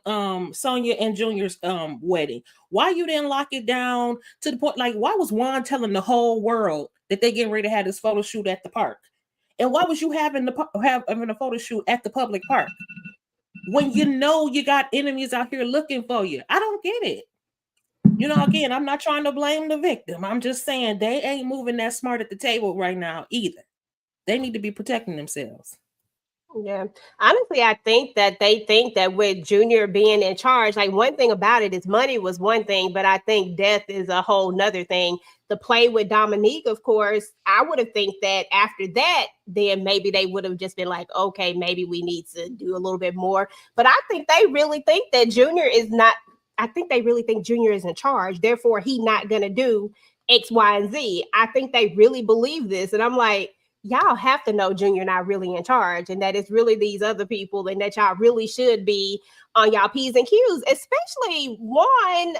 Sonya and Junior's wedding? Why you didn't lock it down to the point, like, why was Juan telling the whole world that they getting ready to have this photo shoot at the park? And why was you having a photo shoot at the public park when you know you got enemies out here looking for you? I don't get it. Again, I'm not trying to blame the victim. I'm just saying they ain't moving that smart at the table right now either. They need to be protecting themselves. Yeah. Honestly, I think that they think that with Junior being in charge, like one thing about it is money was one thing, but I think death is a whole nother thing. The play with Dominique, of course, I would have think that after that, then maybe they would have just been like, okay, maybe we need to do a little bit more. But I think they really think that Junior is not, I think they really think Junior is in charge. Therefore, he not going to do X, Y, and Z. I think they really believe this. And I'm like, y'all have to know Junior not really in charge and that it's really these other people and that y'all really should be on y'all P's and Q's, especially Juanito,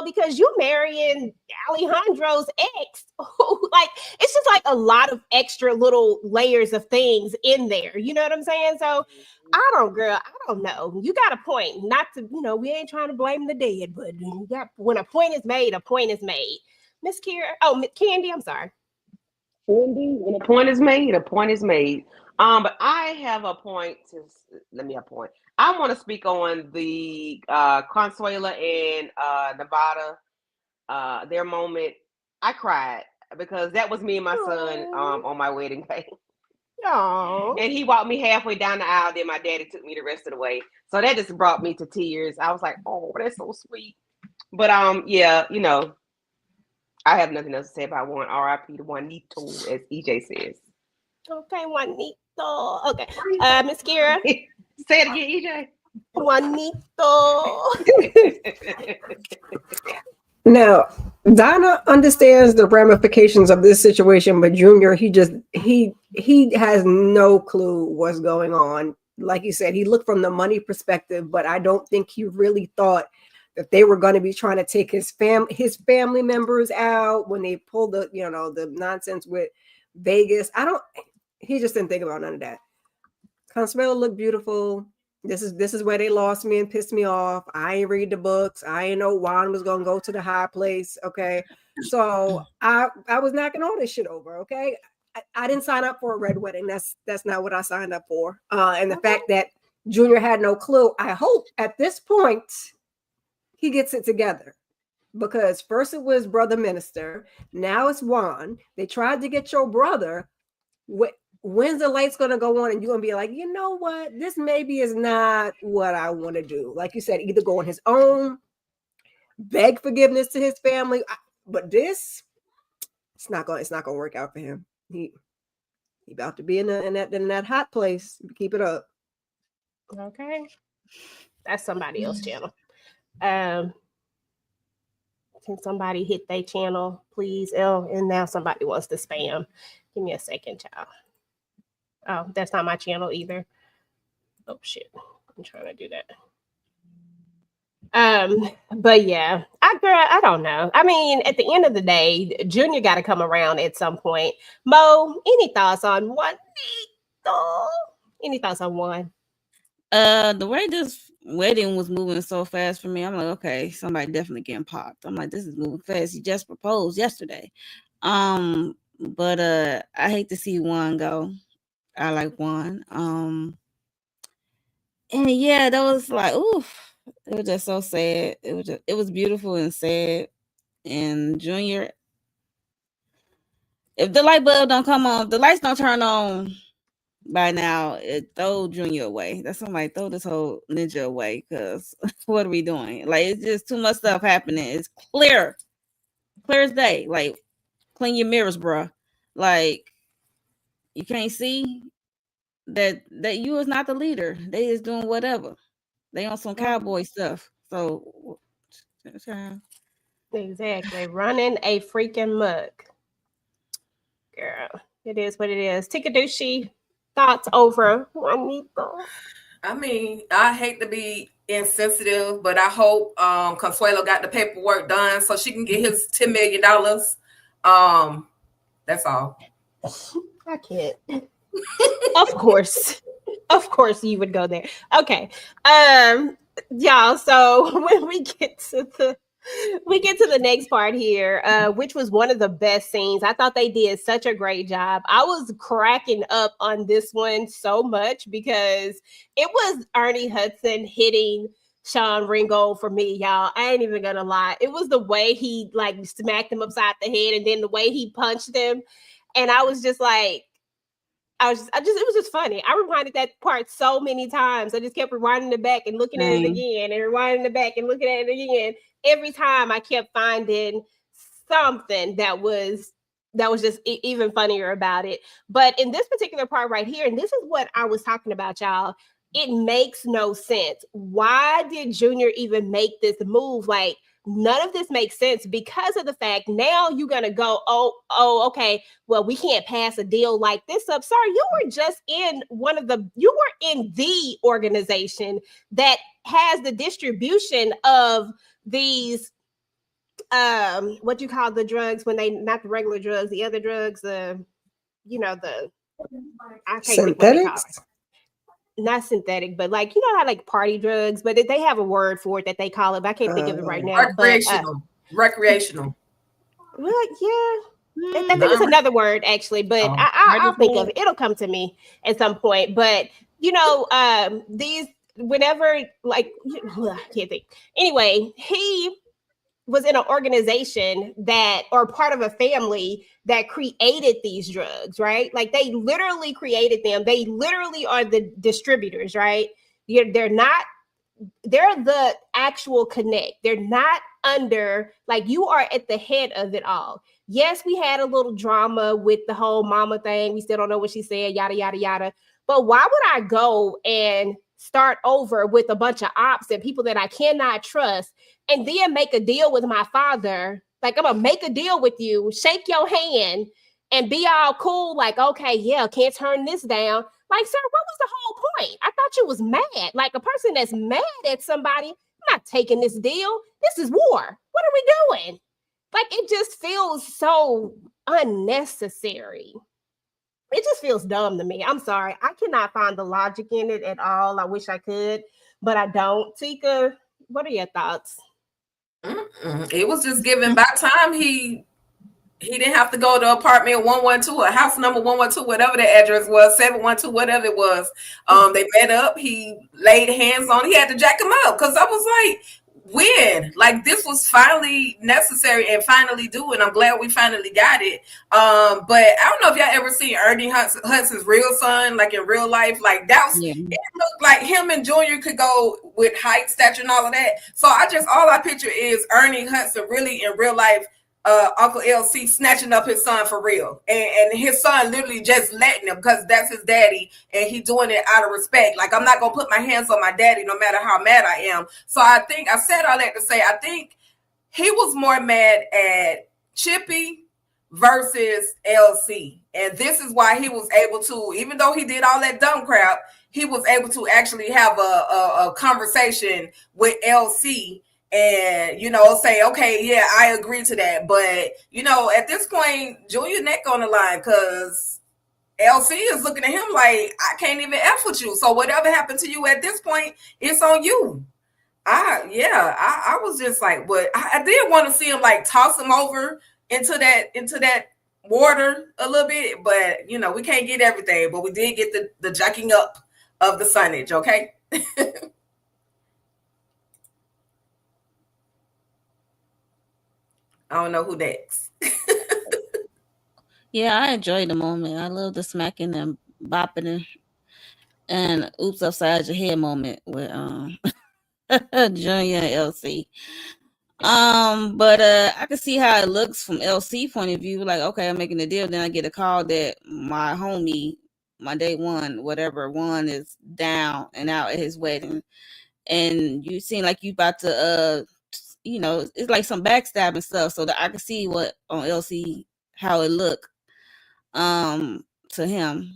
because you marrying Alejandro's ex. Like, it's just like a lot of extra little layers of things in there. You know what I'm saying? So I don't know. You got a point. Not to, we ain't trying to blame the dead, but when a point is made, a point is made. Miss Candy, I'm sorry. When a point is made, a point is made. But I have a point I want to speak on the Consuela and Nevada, their moment. I cried because that was me and my son on my wedding day. Aww. And he walked me halfway down the aisle. Then my daddy took me the rest of the way. So that just brought me to tears. I was like, oh, that's so sweet. But yeah, I have nothing else to say about one. R.I.P. to Juanito, as EJ says. Okay, Juanito. Okay, Miss Kira. Say it again, EJ. Juanito. Now, Donna understands the ramifications of this situation, but Junior, he has no clue what's going on. Like you said, he looked from the money perspective, but I don't think he really thought that they were going to be trying to take his family members out when they pulled the nonsense with Vegas. He just didn't think about none of that. Consuelo looked beautiful. This is where they lost me and pissed me off. I ain't read the books. I ain't know Juan was gonna go to the high place. Okay. So I was knocking all this shit over. Okay. I didn't sign up for a red wedding. That's not what I signed up for. And the fact that Junior had no clue, I hope at this point he gets it together, because first it was Brother Minister, now it's Juan. They tried to get your brother. When's the lights going to go on and you're going to be like, you know what? This maybe is not what I want to do. Like you said, either go on his own, beg forgiveness to his family. But this, it's not going to work out for him. He about to be in that hot place. Keep it up. Okay. That's somebody else's channel. Can somebody hit their channel, please? Oh, and now somebody wants to spam. Give me a second, child. Oh, that's not my channel either. Oh shit. I'm trying to do that. But yeah, I don't know. I mean, at the end of the day, Junior got to come around at some point. Mo, any thoughts on one? Any thoughts on one? The way this wedding was moving so fast for me, I'm like, okay, somebody definitely getting popped. I'm like, this is moving fast. He just proposed yesterday. But I hate to see Juan go. I like Juan. And yeah, that was like, oof. It was just so sad. It was beautiful and sad. And Junior, if the light bulb don't come on, if the lights don't turn on by now, it throw Junior away. That's somebody throw this whole ninja away, because what are we doing? Like, it's just too much stuff happening. It's clear as day. Like, clean your mirrors, bruh. Like, you can't see that you is not the leader. They is doing whatever. They on some cowboy stuff. So exactly, running a freaking muck. Girl, it is what it is. Tikadushi, thoughts over Juanito? I mean, I hate to be insensitive, but I hope Consuelo got the paperwork done so she can get his $10 million. That's all. I can't. Of course you would go there. Okay. Y'all, so when we get to the next part here, which was one of the best scenes. I thought they did such a great job. I was cracking up on this one so much because it was Ernie Hudson hitting Sean Ringgold for me, y'all. I ain't even gonna lie. It was the way he like smacked him upside the head and then the way he punched him. And I was just like, it was just funny. I rewinded that part so many times. I just kept rewinding it back and looking at it again and rewinding it back and looking at it again. Every time I kept finding something that was just even funnier about it. But in this particular part right here, and this is what I was talking about, y'all, it makes no sense. Why did Junior even make this move? Like, none of this makes sense because of the fact now you're going to go, oh, okay, well, we can't pass a deal like this up. Sir, you were just in you were in the organization that has the distribution of these, what you call the drugs when they, not the regular drugs, the other drugs, I can't think what they call it. Not synthetic, but like, you know how like party drugs, but they have a word for it that they call it, but I can't think of it right now. Recreational. Well, yeah. I think it's another word actually, but I'll think of it. It'll come to me at some point. But these whenever like I can't think. Anyway, he was in an organization that, or part of a family that created these drugs, right? Like they literally created them. They literally are the distributors, right? They're the actual connect. They're not under, like you are at the head of it all. Yes, we had a little drama with the whole mama thing. We still don't know what she said, yada, yada, yada. But why would I go and start over with a bunch of ops and people that I cannot trust and then make a deal with my father? Like, I'm gonna make a deal with you, shake your hand and be all cool. Like, okay, yeah, can't turn this down. Like, sir, what was the whole point? I thought you was mad. Like a person that's mad at somebody, I'm not taking this deal. This is war. What are we doing? Like, it just feels so unnecessary. It just feels dumb to me. I'm sorry. I cannot find the logic in it at all. I wish I could, but I don't. Tika, what are your thoughts? It was just given by time he didn't have to go to apartment 112 or house number 112, whatever the address was, 712, whatever it was. They met up. He laid hands on. He had to jack him up because I was like, when? Like, this was finally necessary and finally due, and I'm glad we finally got it. But I don't know if y'all ever seen Ernie Hudson's real son, like in real life. Like that was, It looked like him and Junior could go with height, stature, and all of that. So all I picture is Ernie Hudson really in real life Uncle LC snatching up his son for real, and his son literally just letting him because that's his daddy, and he doing it out of respect. Like, I'm not gonna put my hands on my daddy no matter how mad I am. So I think I said all that to say I think he was more mad at Chippy versus LC, and this is why he was able to, even though he did all that dumb crap, he was able to actually have a conversation with LC. And, you know, say, okay, yeah, I agree to that. But, you know, at this point, Junior neck on the line because LC is looking at him like, I can't even F with you. So whatever happened to you at this point, it's on you. I was just like, what? I did want to see him like toss him over into that water a little bit. But, you know, we can't get everything. But we did get the jacking up of the Sunnage, okay? I don't know who next. Yeah, I enjoyed the moment. I love the smacking and bopping and oops upside your head moment with Junior and LC. But I can see how it looks from LC point of view. Like, okay, I'm making a deal. Then I get a call that my homie, my day one, whatever one, is down and out at his wedding, and you seem like you about to you know, it's like some backstabbing stuff. So that I can see what on LC how it look to him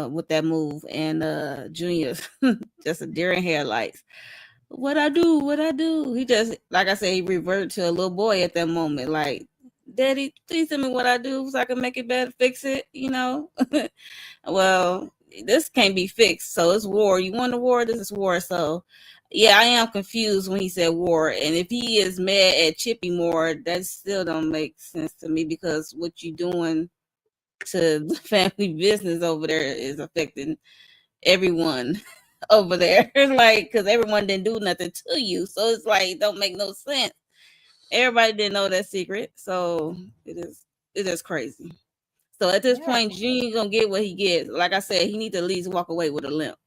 with that move, and Junior just a deer in headlights. What I do? He just, like I said, he reverted to a little boy at that moment. Like, Daddy, please tell me what I do so I can make it better, fix it, you know? Well, this can't be fixed. So it's war. You want a war? This is war. So yeah, I am confused when he said war. And if he is mad at Chippy more, that still don't make sense to me, because what you doing to the family business over there is affecting everyone over there. Like, because everyone didn't do nothing to you. So it's like, it don't make no sense. Everybody didn't know that secret. So it is crazy. So at this point, Junior gonna get what he gets. Like I said, he needs to at least walk away with a limp.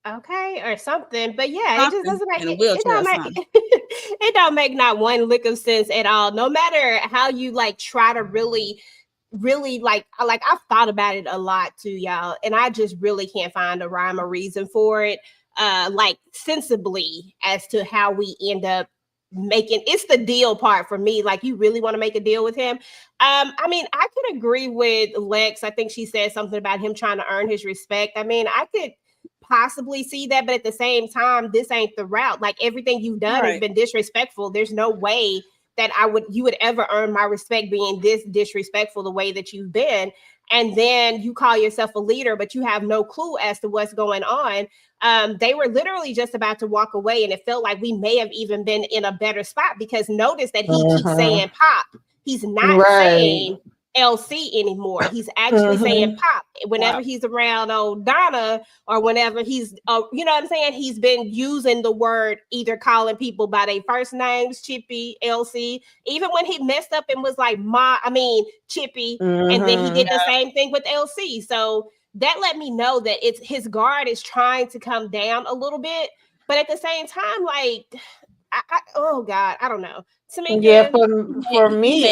Okay, or something. But yeah, it just doesn't make In a it wheelchair don't or make something. it don't make not one lick of sense at all. No matter how you like try to really like I've thought about it a lot too, y'all, and I just really can't find a rhyme or reason for it, like sensibly as to how we end up making it's the deal part for me. Like, you really want to make a deal with him? I mean, I could agree with Lex. I think she said something about him trying to earn his respect. I mean, I could possibly see that, but at the same time, this ain't the route. Like, everything you've done has been disrespectful. There's no way that you would ever earn my respect being this disrespectful the way that you've been. And then you call yourself a leader, but you have no clue as to what's going on. They were literally just about to walk away, and it felt like we may have even been in a better spot, because notice that he keeps saying Pop. He's not saying LC anymore. He's actually saying Pop whenever he's around old Donna, or whenever he's you know what I'm saying, he's been using the word, either calling people by their first names, Chippy, LC, even when he messed up and was like Chippy, and then he did the same thing with LC. So that let me know that it's his guard is trying to come down a little bit, but at the same time, like oh God, I don't know. To me, yeah, for me,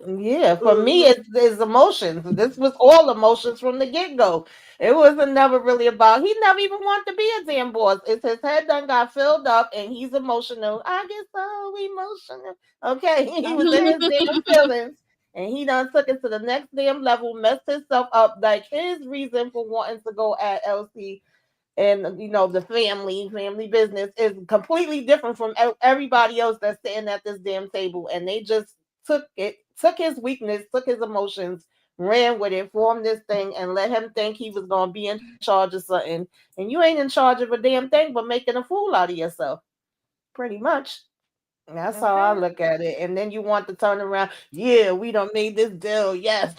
yeah, for me, it's emotions. This was all emotions from the get-go. It wasn't never really about, he never even wanted to be a damn boss. It's his head done got filled up and he's emotional. I get so emotional. Okay, he was in his damn feelings and he done took it to the next damn level, messed himself up. Like, his reason for wanting to go at LC and, you know, the family business is completely different from everybody else that's sitting at this damn table. And they just took his weakness, took his emotions, ran with it, formed this thing, and let him think he was going to be in charge of something. And you ain't in charge of a damn thing but making a fool out of yourself. Pretty much. That's how I look at it. And then you want to turn around, yeah, we done made this deal, yes.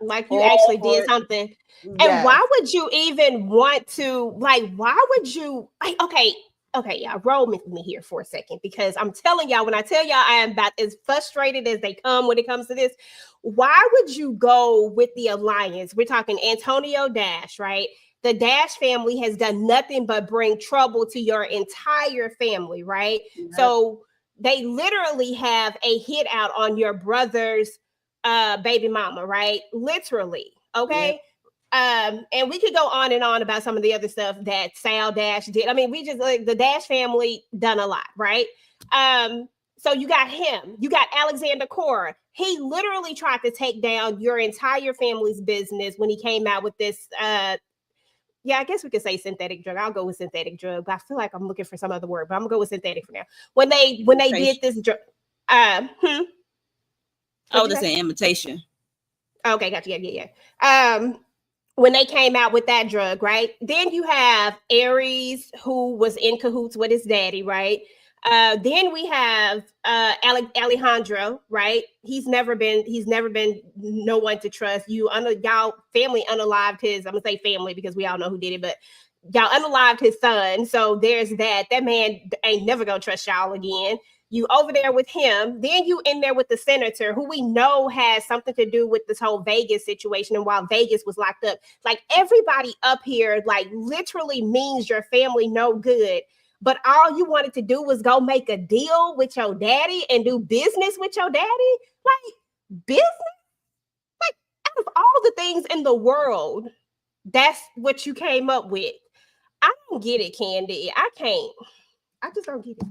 Like, you actually did something. And why would you even want to, like, why would you, like, okay, y'all, roll with me here for a second, because I'm telling y'all, when I tell y'all I am about as frustrated as they come when it comes to this, why would you go with the alliance? We're talking Antonio Dash, right? The Dash family has done nothing but bring trouble to your entire family, right? So they literally have a hit out on your brother's baby mama, right? Literally. Okay. And we could go on and on about some of the other stuff that Sal Dash did. I mean, we just like the Dash family done a lot, right? So you got him, you got Alexander Cora. He literally tried to take down your entire family's business when he came out with this. Yeah, I guess we could say synthetic drug. I'll go with synthetic drug, but I feel like I'm looking for some other word, but I'm gonna go with synthetic for now. When they did this drug, I was just saying imitation. Okay, gotcha. Yeah. When they came out with that drug, right? Then you have Aries, who was in cahoots with his daddy, right? Then we have Alejandro, right? He's never been no one to trust. Y'all family unalived his, I'm gonna say family because we all know who did it, but y'all unalived his son. So there's that. That man ain't never gonna trust y'all again. You over there with him. Then you in there with the senator, who we know has something to do with this whole Vegas situation. And while Vegas was locked up, like everybody up here, like literally means your family no good. But all you wanted to do was go make a deal with your daddy and do business with your daddy. Like business? Like out of all the things in the world, that's what you came up with. I don't get it, Candy. I can't. I just don't get it.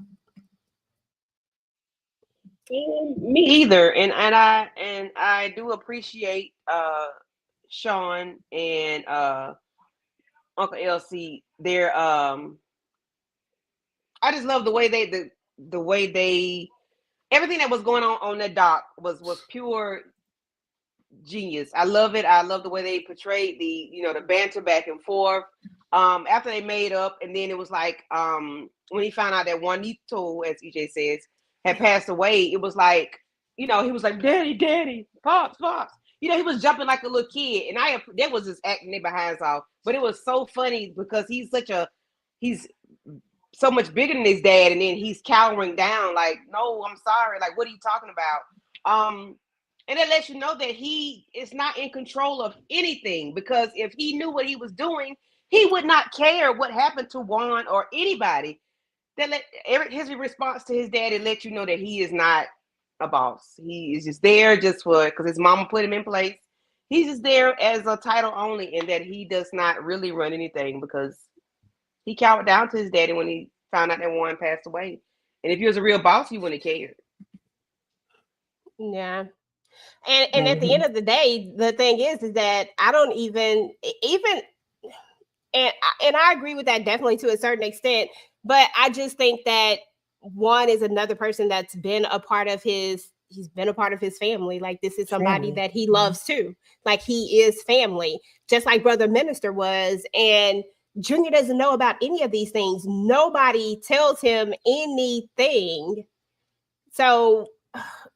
Me either. And I do appreciate Sean and Uncle LC. They're I just love the way they everything that was going on the dock was pure genius. I love it. I love the way they portrayed the banter back and forth. After they made up, and then it was like when he found out that Juanito, as EJ says, had passed away, it was like, he was like, Daddy, Pops. He was jumping like a little kid, and that was just acting their behinds off. But it was so funny because he's so much bigger than his dad, and then he's cowering down like, no, I'm sorry, like, what are you talking about? And it lets you know that he is not in control of anything, because if he knew what he was doing, he would not care what happened to Juan or anybody. His response to his daddy let you know that he is not a boss. He is just there because his mama put him in place. He's just there as a title only, and that he does not really run anything because he cowered down to his daddy when he found out that Juan passed away. And if he was a real boss, he wouldn't have cared. Yeah. And at the end of the day, the thing is that I don't even and I agree with that definitely to a certain extent, but I just think that Juan is another person that's been a part of he's been a part of his family. Like, this is somebody that he loves too. Like, he is family, just like Brother Minister was. And Junior doesn't know about any of these things. Nobody tells him anything. So,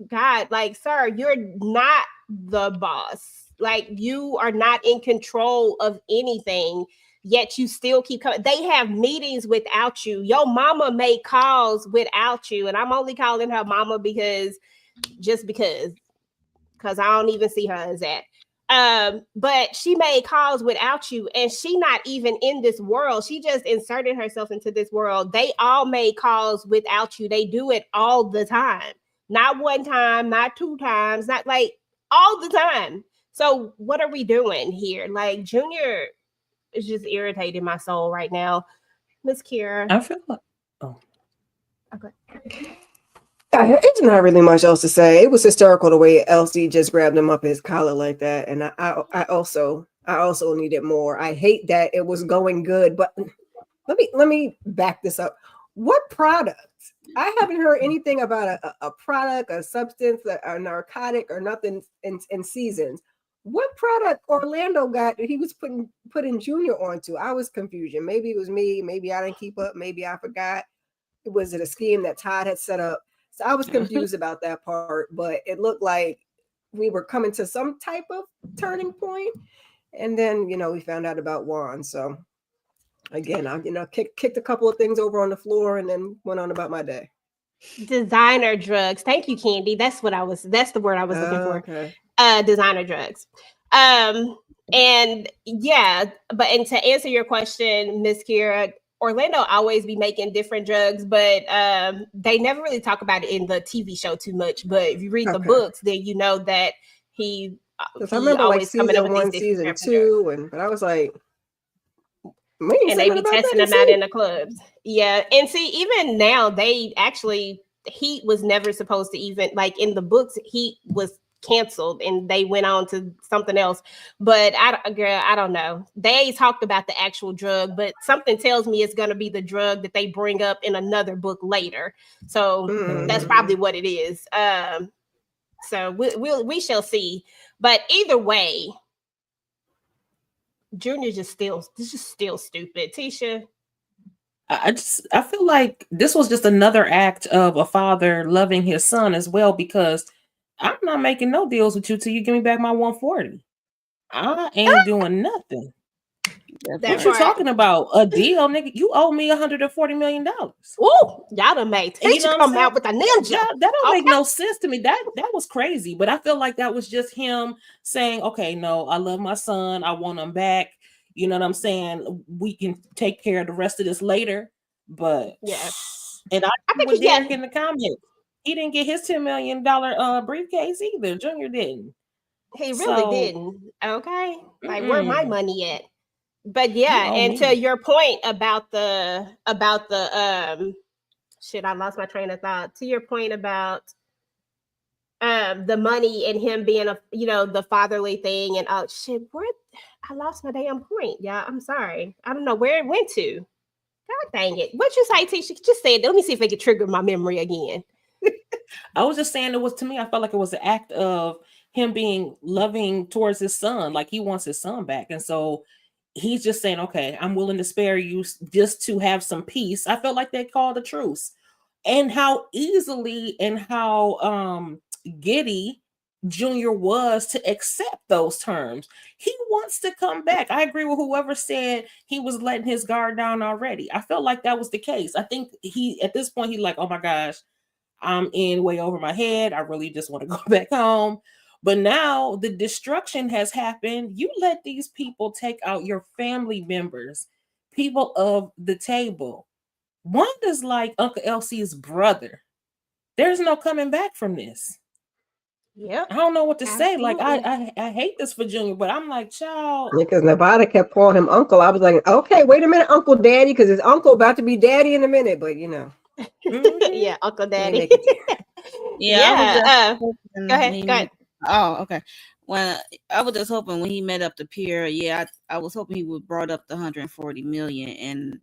God, like, sir, you're not the boss. Like, you are not in control of anything, yet you still keep coming. They have meetings without you. Your mama made calls without you. And I'm only calling her mama because I don't even see her as that. But she made calls without you, and she not even in this world. She just inserted herself into this world. They all made calls without you. They do it all the time. Not one time, not two times, not like all the time. So what are we doing here? Like, Junior is just irritating my soul right now. Miss Kira. I feel like, okay. It's not really much else to say. It was hysterical the way LC just grabbed him up his collar like that, and I also needed more. I hate that it was going good, but let me back this up. What product? I haven't heard anything about a product, a substance, a narcotic, or nothing in seasons. What product Orlando got that he was putting Junior onto? I was confused. Maybe it was me. Maybe I didn't keep up. Maybe I forgot. Was it a scheme that Todd had set up? So I was confused about that part, but it looked like we were coming to some type of turning point. And then, we found out about Juan. So again, I, kicked a couple of things over on the floor and then went on about my day. Designer drugs. Thank you, Candy. That's the word I was looking for. Okay. Designer drugs. And yeah, and to answer your question, Miss Kira, Orlando always be making different drugs, but they never really talk about it in the TV show too much. But if you read the books, then you know that he I remember like coming up season with these 1, different season drugs. 2, but I was like, And they be testing them out in the clubs. Yeah. And see, even now Heat was never supposed to even, like in the books, Heat was canceled and they went on to something else. But I don't know. They talked about the actual drug, but something tells me it's going to be the drug that they bring up in another book later. So that's probably what it is. So we shall see. But either way, Junior's just still stupid. Tisha. I feel like this was just another act of a father loving his son as well, because I'm not making no deals with you till you give me back my 140. I ain't doing nothing. What you talking about? A deal, nigga? You owe me $140 million. Ooh, y'all done made Tisha come out with a ninja. That don't make no sense to me. That was crazy. But I feel like that was just him saying, okay, no, I love my son. I want him back. You know what I'm saying? We can take care of the rest of this later. But yeah. And I think with Derek in the comments, he didn't get his $10 million briefcase either. Junior didn't. He really didn't. Okay. Like where my money at? But yeah, and to your point about the shit, I lost my train of thought. To your point about the money and him being the fatherly thing and shit, I lost my damn point. Yeah, I'm sorry. I don't know where it went to. God dang it. What'd you say, Tisha? Just say it. Let me see if it can trigger my memory again. I was just saying to me, I felt like it was an act of him being loving towards his son. Like he wants his son back. And so he's just saying, okay, I'm willing to spare you just to have some peace. I felt like they called a truce. And how easily and how giddy Junior was to accept those terms. He wants to come back. I agree with whoever said he was letting his guard down already. I felt like that was the case. I think at this point, he's like, oh my gosh, I'm in way over my head. I really just want to go back home. But now the destruction has happened. You let these people take out your family members, people of the table. Wanda's like Uncle LC's brother. There's no coming back from this. Yeah, I don't know what to say. Like I hate this for Junior, but I'm like, child. Because Nevada kept calling him uncle. I was like, okay, wait a minute, Uncle Daddy, because his uncle about to be daddy in a minute. But yeah, Uncle Daddy. Yeah. Go ahead. Oh, okay. When I was just hoping when he met up the peer, I was hoping he would brought up the 140 million and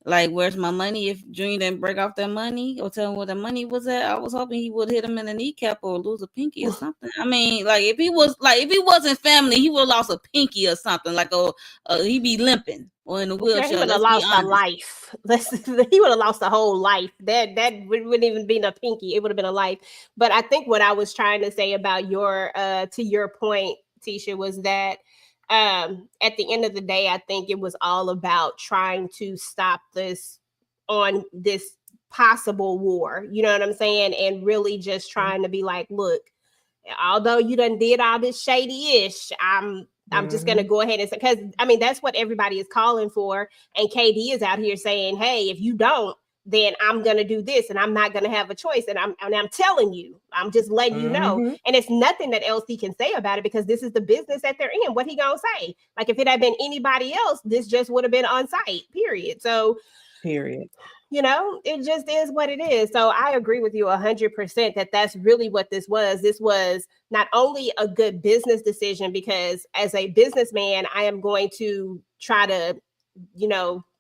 like, where's my money? If Junior didn't break off that money or tell him where the money was at, I was hoping he would hit him in the kneecap or lose a pinky or something. I mean, like if he wasn't family, he would have lost a pinky or something. Like he'd be limping or in a wheelchair. He would have lost a life. He would have lost a whole life. That wouldn't even be a pinky. It would have been a life. But I think what I was trying to say about to your point, Tisha, was that at the end of the day, I think it was all about trying to stop this possible war. You know what I'm saying? And really just trying to be like, look, although you done did all this shady-ish, I'm just going to go ahead and say, because I mean, that's what everybody is calling for. And KD is out here saying, hey, if you don't, then I'm going to do this and I'm not going to have a choice. And I'm telling you, I'm just letting you know. And it's nothing that LC can say about it because this is the business that they're in. What he going to say? Like if it had been anybody else, this just would have been on site, period. So, it just is what it is. So I agree with you 100% that that's really what this was. This was not only a good business decision because as a businessman, I am going to try to,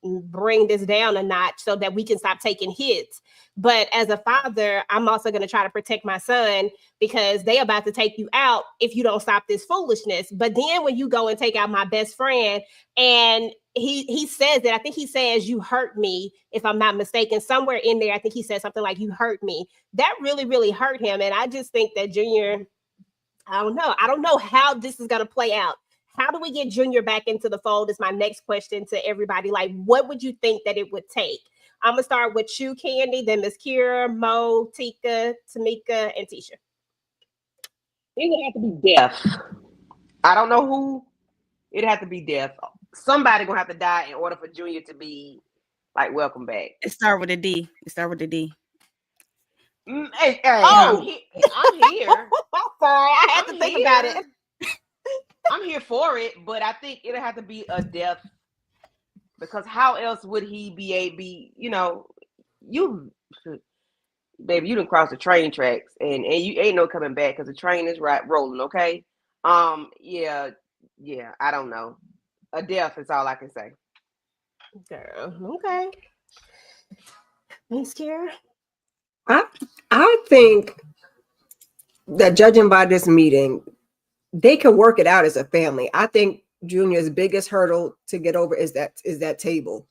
bring this down a notch so that we can stop taking hits. But as a father, I'm also going to try to protect my son because they about to take you out if you don't stop this foolishness. But then when you go and take out my best friend and he says that, I think he says, you hurt me, if I'm not mistaken, somewhere in there, I think he said something like, you hurt me. That really, really hurt him. And I just think that Junior, I don't know how this is going to play out. How do we get Junior back into the fold is my next question to everybody. Like, what would you think that it would take? I'm going to start with you, Candy, then Miss Kira, Mo, Tika, Tamika, and Tisha. It would have to be death. I don't know who. It'd have to be death. Somebody going to have to die in order for Junior to be Like, welcome back. It start with a D. It start with a D. Hey, Oh. I'm here. Sorry, I had to think about it. I'm here for it, but I think it'll have to be a death, because how else would he be? You know, baby, you done crossed the train tracks, and you ain't no coming back because the train is rolling. Okay, yeah, I don't know. A death is all I can say. Girl, okay. Thanks, Kiara. I think that judging by this meeting, they can work it out as a family. I think Junior's biggest hurdle to get over is that table,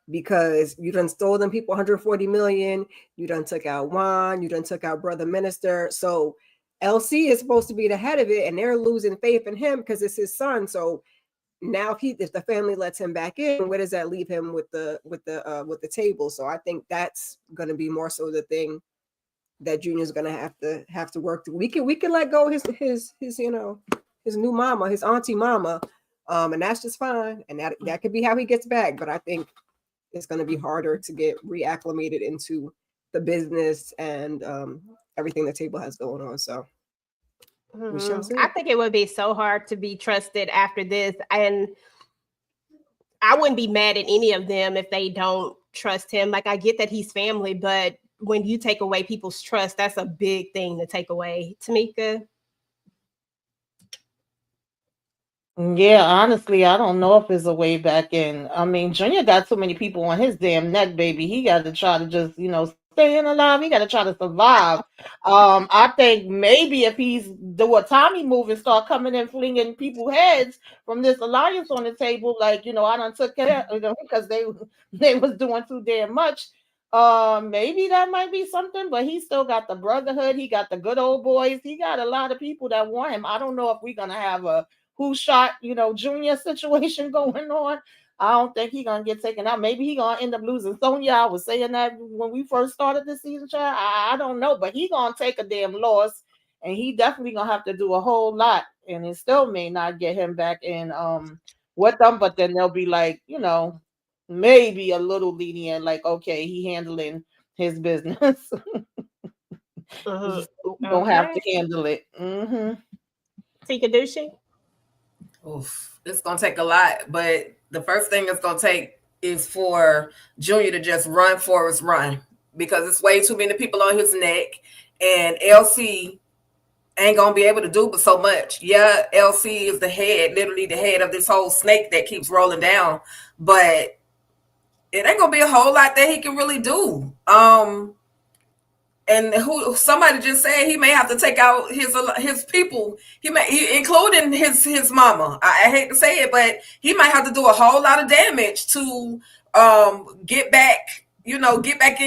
because you done stole them people 140 million. You done took out Juan. You done took out Brother Minister. So LC is supposed to be the head of it, and they're losing faith in him because it's his son. So now if the family lets him back in, where does that leave him with the table? So I think that's going to be more so the thing that Junior's going to have to work through. We can let go his you know, his new mama, his auntie mama, and that's just fine. And that could be how he gets back. But I think it's going to be harder to get reacclimated into the business and everything the table has going on. So we shall see. I think it would be so hard to be trusted after this, and I wouldn't be mad at any of them if they don't trust him. Like, I get that he's family, but when you take away people's trust, that's a big thing to take away. Tamika? Yeah, honestly, I don't know if there's a way back in. I mean, Junior got so many people on his damn neck, baby. He got to try to just, you know, staying alive. He got to try to survive. I think maybe if he's do a Tommy move and start coming and flinging people's heads from this alliance on the table, like, you know, I done took care of them because they was doing too damn much. Maybe that might be something, but he still got the brotherhood. He got the good old boys. He got a lot of people that want him. I don't know if we're gonna have a who shot, you know, Junior situation going on. I don't think he's gonna get taken out. Maybe he gonna end up losing Sonya. I was saying that when we first started this season, child. I don't know, but he gonna take a damn loss, and he definitely gonna have to do a whole lot, and it still may not get him back in with them. But then they'll be like, you know, maybe a little lenient, like, okay, he handling his business. Don't have to handle it. Tika Dushi? Oof, it's gonna take a lot, but the first thing it's gonna take is for Junior to just run Forrest run, because it's way too many people on his neck, and LC ain't gonna be able to do but so much. Yeah, LC is the head, literally the head of this whole snake that keeps rolling down, but it ain't gonna be a whole lot that he can really do. And somebody just said he may have to take out his people. Including his mama. I hate to say it, but he might have to do a whole lot of damage to get back in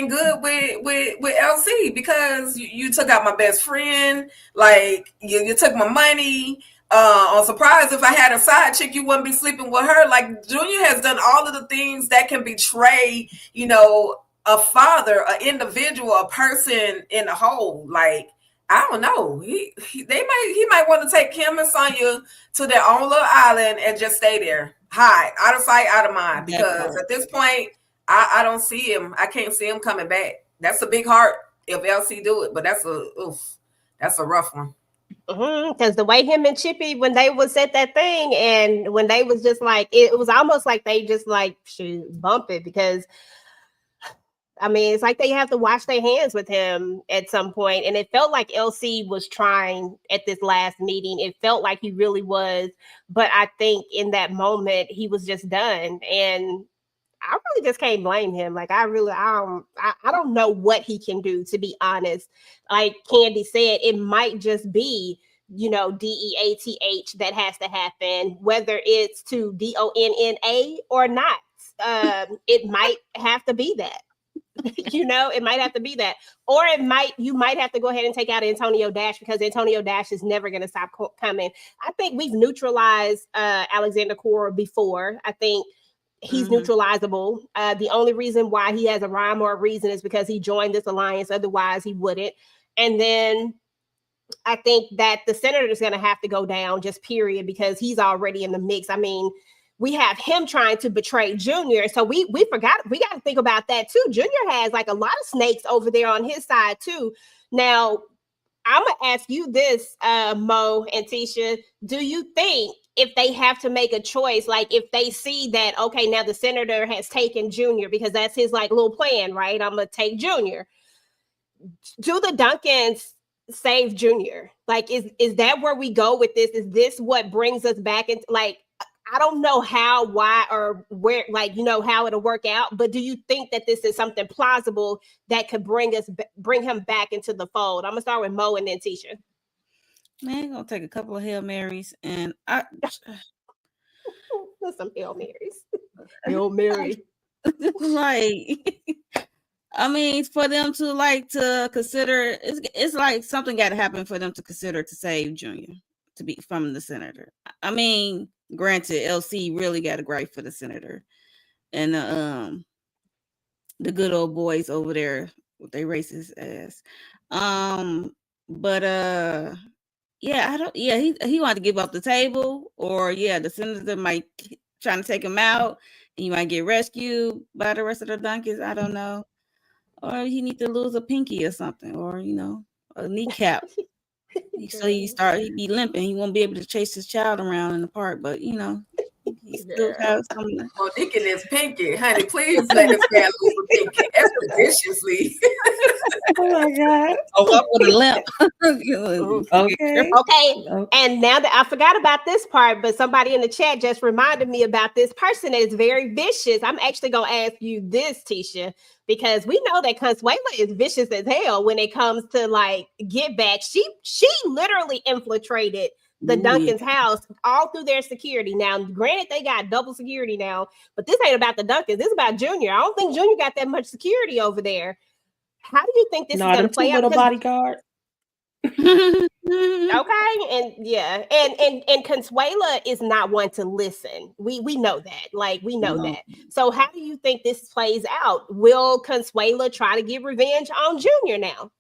good with LC, because you took out my best friend. Like, you took my money. I'm surprised if I had a side chick, you wouldn't be sleeping with her. Like, Junior has done all of the things that can betray, you know, a father, an individual, a person in the whole. Like, I don't know. He might want to take him and Sonya to their own little island and just stay there, hide, out of sight, out of mind. Because at this point, I don't see him. I can't see him coming back. That's a big heart if LC do it, but that's a rough one. Because the way him and Chippy, when they was at that thing, and when they was just like, it was almost like they just like should bump it, because I mean, it's like they have to wash their hands with him at some point. And it felt like LC was trying at this last meeting. It felt like he really was. But I think in that moment, he was just done. And I really just can't blame him. Like, I don't know what he can do, to be honest. Like Candy said, it might just be, you know, DEATH that has to happen, whether it's to DONNA or not. It might have to be that. You know, it might have to be that, or you might have to go ahead and take out Antonio Dash, because Antonio Dash is never going to stop coming. I think we've neutralized Alexander Cora before. I think he's neutralizable. The only reason why he has a rhyme or a reason is because he joined this alliance. Otherwise, he wouldn't. And then I think that the senator is going to have to go down, just period, because he's already in the mix. I mean, we have him trying to betray Junior. So we got to think about that too. Junior has like a lot of snakes over there on his side too. Now, I'm gonna ask you this, Mo and Tisha. Do you think if they have to make a choice, like if they see that, okay, now the senator has taken Junior because that's his like little plan, right? I'm gonna take Junior. Do the Duncans save Junior? Like, is that where we go with this? Is this what brings us back into, like, I don't know how, why, or where, like, you know, how it'll work out, but do you think that this is something plausible that could bring him back into the fold? I'm gonna start with Mo and then Tisha. Man, gonna take a couple of Hail Marys and some Hail Marys. Hail Mary. Like, I mean, for them to like to consider, it's like something got to happen for them to consider to save Junior to be from the senator. I mean, granted, LC really got a gripe for the senator and the good old boys over there with their racist ass. But yeah, he wanted to give up the table, or the senator might trying to take him out, and you might get rescued by the rest of the Duncans. I don't know. Or he need to lose a pinky or something, or a kneecap. So he'd be limping. He won't be able to chase his child around in the park, but he still has something. Oh, Deacon is pinky, honey. Please let this man lose a pinky expeditiously. Oh my God! Oh, up with a limp. Okay. And now that I forgot about this part, but somebody in the chat just reminded me about this person that is very vicious. I'm actually gonna ask you this, Tisha, because we know that Consuela is vicious as hell when it comes to like get back. She literally infiltrated the Duncans' house all through their security. Now, granted, they got double security now, but this ain't about the Duncans. This is about Junior. I don't think Junior got that much security over there. How do you think this is going to play out? Bodyguard. Okay, and Consuela is not one to listen. We know that. Like, we know that. So how do you think this plays out? Will Consuela try to get revenge on Junior now?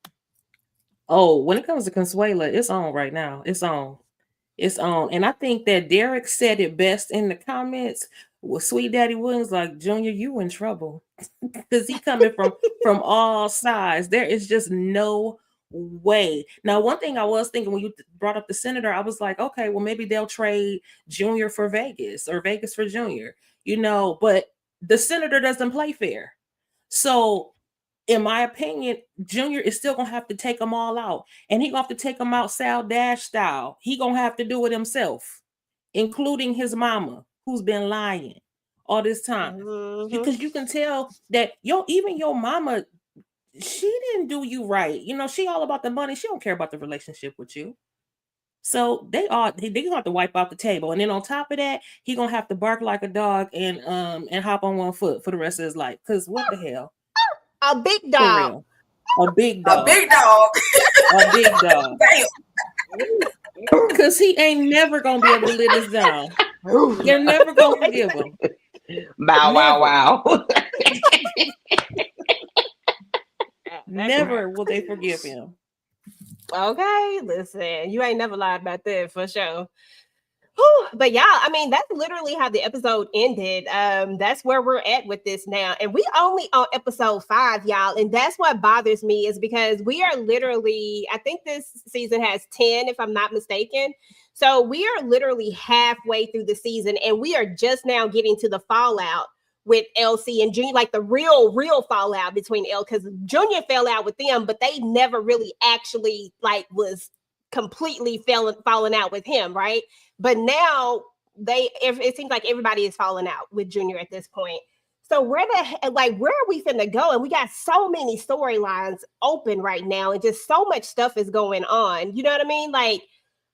Oh, when it comes to Consuela, it's on right now. It's on. And I think that Derek said it best in the comments with Sweet Daddy Williams, like, Junior, you in trouble. Because he coming from all sides. There is just no way. Now, one thing I was thinking when you brought up the senator, I was like, okay, well, maybe they'll trade Junior for Vegas or Vegas for Junior, but the senator doesn't play fair. So in my opinion, Junior is still gonna have to take them all out, and he gonna have to take them out Sal Dash style. He gonna have to do it himself, including his mama, who's been lying all this time. Because you can tell that even your mama, she didn't do you right. She all about the money. She don't care about the relationship with you. So they gonna have to wipe out the table, and then on top of that, he gonna have to bark like a dog and hop on one foot for the rest of his life. Because what the hell? A big dog. A big dog. A big dog. A big dog. Because he ain't never gonna be able to live this down. You're never gonna forgive him. Wow. Never will they forgive him. Okay, listen, you ain't never lied about that for sure. But y'all, I mean, that's literally how the episode ended. That's where we're at with this now. And we only on episode 5, y'all. And that's what bothers me, is because we are literally, I think this season has 10, if I'm not mistaken. So we are literally halfway through the season, and we are just now getting to the fallout with LC and Junior, like the real fallout between because Junior fell out with them, but they never really actually like was completely falling out with him, right? But now it seems like everybody is falling out with Junior at this point. So where are we finna go? And we got so many storylines open right now, and just so much stuff is going on. You know what I mean? Like,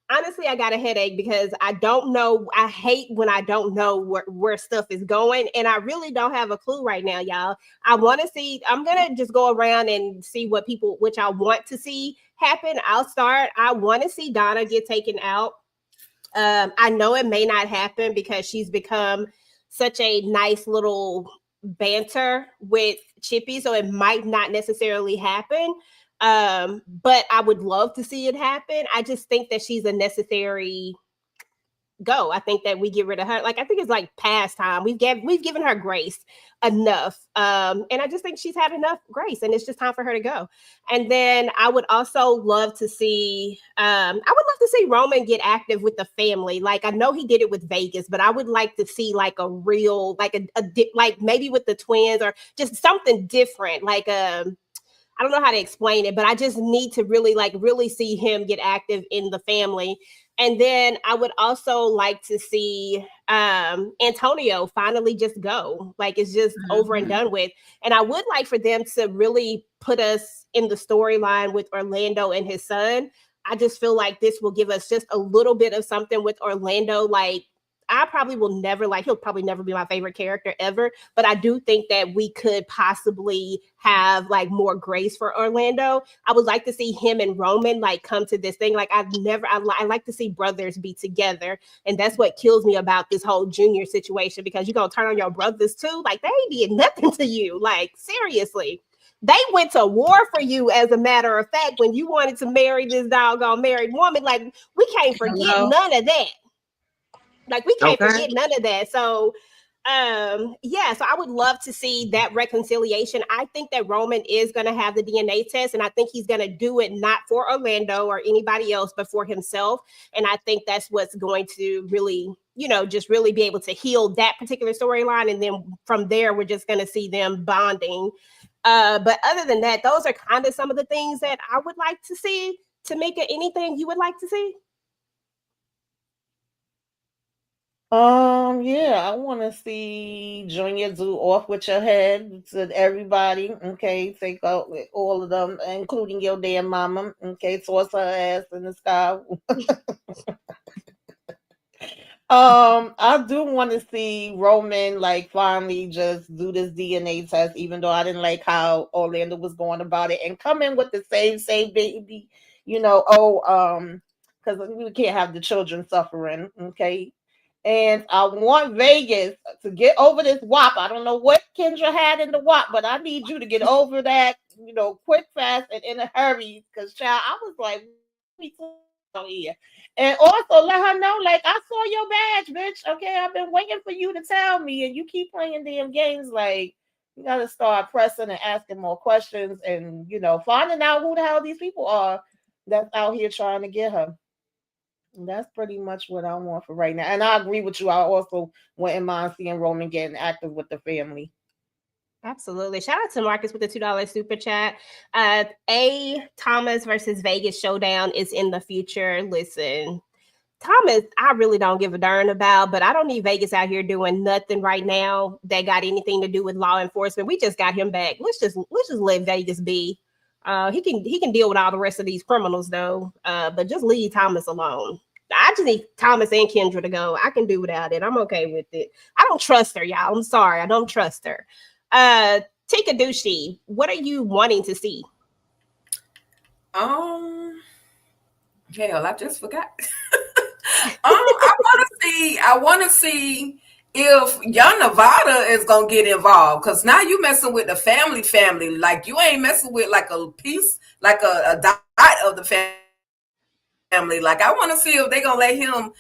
honestly, I got a headache because I don't know. I hate when I don't know where stuff is going, and I really don't have a clue right now, y'all. I'm gonna just go around and see which I want to see happen. I'll start. I want to see Donna get taken out. I know it may not happen because she's become such a nice little banter with Chippy, so it might not necessarily happen. But I would love to see it happen. I just think that she's a necessary go. I think that we get rid of her. Like, I think it's like past time. We've given her grace enough. And I just think she's had enough grace, and it's just time for her to go. And then I would also love to see Roman get active with the family. Like, I know he did it with Vegas, but I would like to see like a real, like like maybe with the twins or just something different. Like, I don't know how to explain it, but I just need to really see him get active in the family. And then I would also like to see Antonio finally just go. Like, it's just over and done with. And I would like for them to really put us in the storyline with Orlando and his son. I just feel like this will give us just a little bit of something with Orlando. Like, he'll probably never be my favorite character ever, but I do think that we could possibly have like more grace for Orlando. I would like to see him and Roman like come to this thing. Like, I like to see brothers be together. And that's what kills me about this whole Junior situation, because you're going to turn on your brothers too. Like, they did nothing to you. Like, seriously. They went to war for you, as a matter of fact, when you wanted to marry this doggone married woman. Like, we can't forget none of that. Like, we can't forget none of that. So, so I would love to see that reconciliation. I think that Roman is going to have the DNA test, and I think he's going to do it not for Orlando or anybody else, but for himself. And I think that's what's going to really, just really be able to heal that particular storyline. And then from there, we're just going to see them bonding. But other than that, those are kind of some of the things that I would like to see. Tamika, anything you would like to see? Yeah, I want to see Junior do Off With Your Head to everybody. Okay, take out all of them, including your damn mama. Okay, toss her ass in the sky. I do want to see Roman like finally just do this DNA test, even though I didn't like how Orlando was going about it, and come in with the same baby, because we can't have the children suffering. Okay. And I want Vegas to get over this WAP. I don't know what Kendra had in the WAP, but I need you to get over that, quick, fast, and in a hurry. Because, child, I was like, here. And also let her know, like, I saw your badge, bitch. Okay, I've been waiting for you to tell me, and you keep playing damn games. Like, you got to start pressing and asking more questions and, finding out who the hell these people are that's out here trying to get her. That's pretty much what I want for right now. And I agree with you. I also wouldn't mind seeing Roman getting active with the family. Absolutely. Shout out to Marcus with the $2 super chat. Thomas versus Vegas showdown is in the future. Listen, Thomas, I really don't give a darn about, but I don't need Vegas out here doing nothing right now that got anything to do with law enforcement. We just got him back. Let's just let Vegas be. He can deal with all the rest of these criminals though. But just leave Thomas alone. I just need Thomas and Kendra to go. I can do without it. I'm okay with it. I don't trust her, y'all. I'm sorry. I don't trust her. Tika Dushi, what are you wanting to see? Hell, I just forgot. I want to see if Young Nevada is gonna get involved, because now you messing with the family. Like, you ain't messing with like a piece, like a dot of the family. Like, I want to see if they're gonna let him,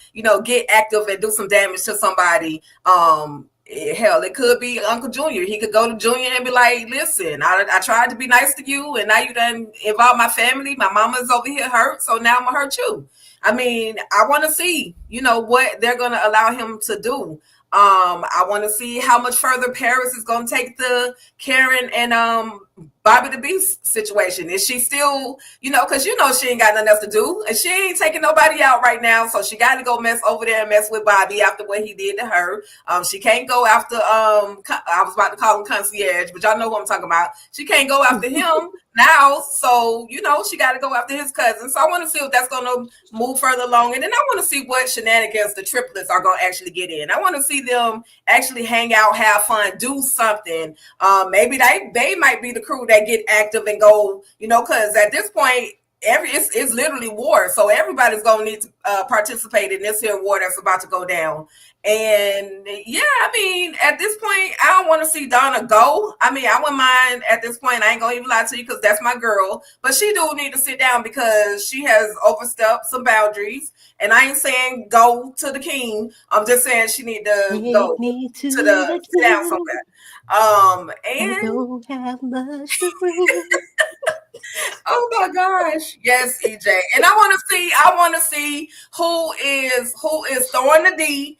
get active and do some damage to somebody. Hell, it could be Uncle Junior. He could go to Junior and be like, listen, I tried to be nice to you, and now you done involve my family. My mama's over here hurt, so now I'm gonna hurt you. I mean, I want to see, what they're gonna allow him to do. I want to see how much further Paris is going to take the Karen and Bobby the Beast situation. Is she still, because she ain't got nothing else to do, and she ain't taking nobody out right now, so she got to go mess over there and mess with Bobby after what he did to her. She can't go after I was about to call him concierge, but y'all know what I'm talking about. She can't go after him now, so she got to go after his cousin. So I want to see if that's going to move further along, and then I want to see what shenanigans the triplets are going to actually get in. I want to see them actually hang out, have fun, do something. Maybe they might be the crew that get active and go, because at this point, it's literally war, so everybody's gonna need to participate in this here war that's about to go down. And yeah, I mean, at this point, I don't want to see Donna go. I mean, I wouldn't mind at this point. I ain't gonna even lie to you because that's my girl, but she do need to sit down because she has overstepped some boundaries. And I ain't saying go to the king. I'm just saying she need to go to the sit down somewhere. And I don't have much to bring. oh my gosh, yes, EJ. And I want to see who is throwing the D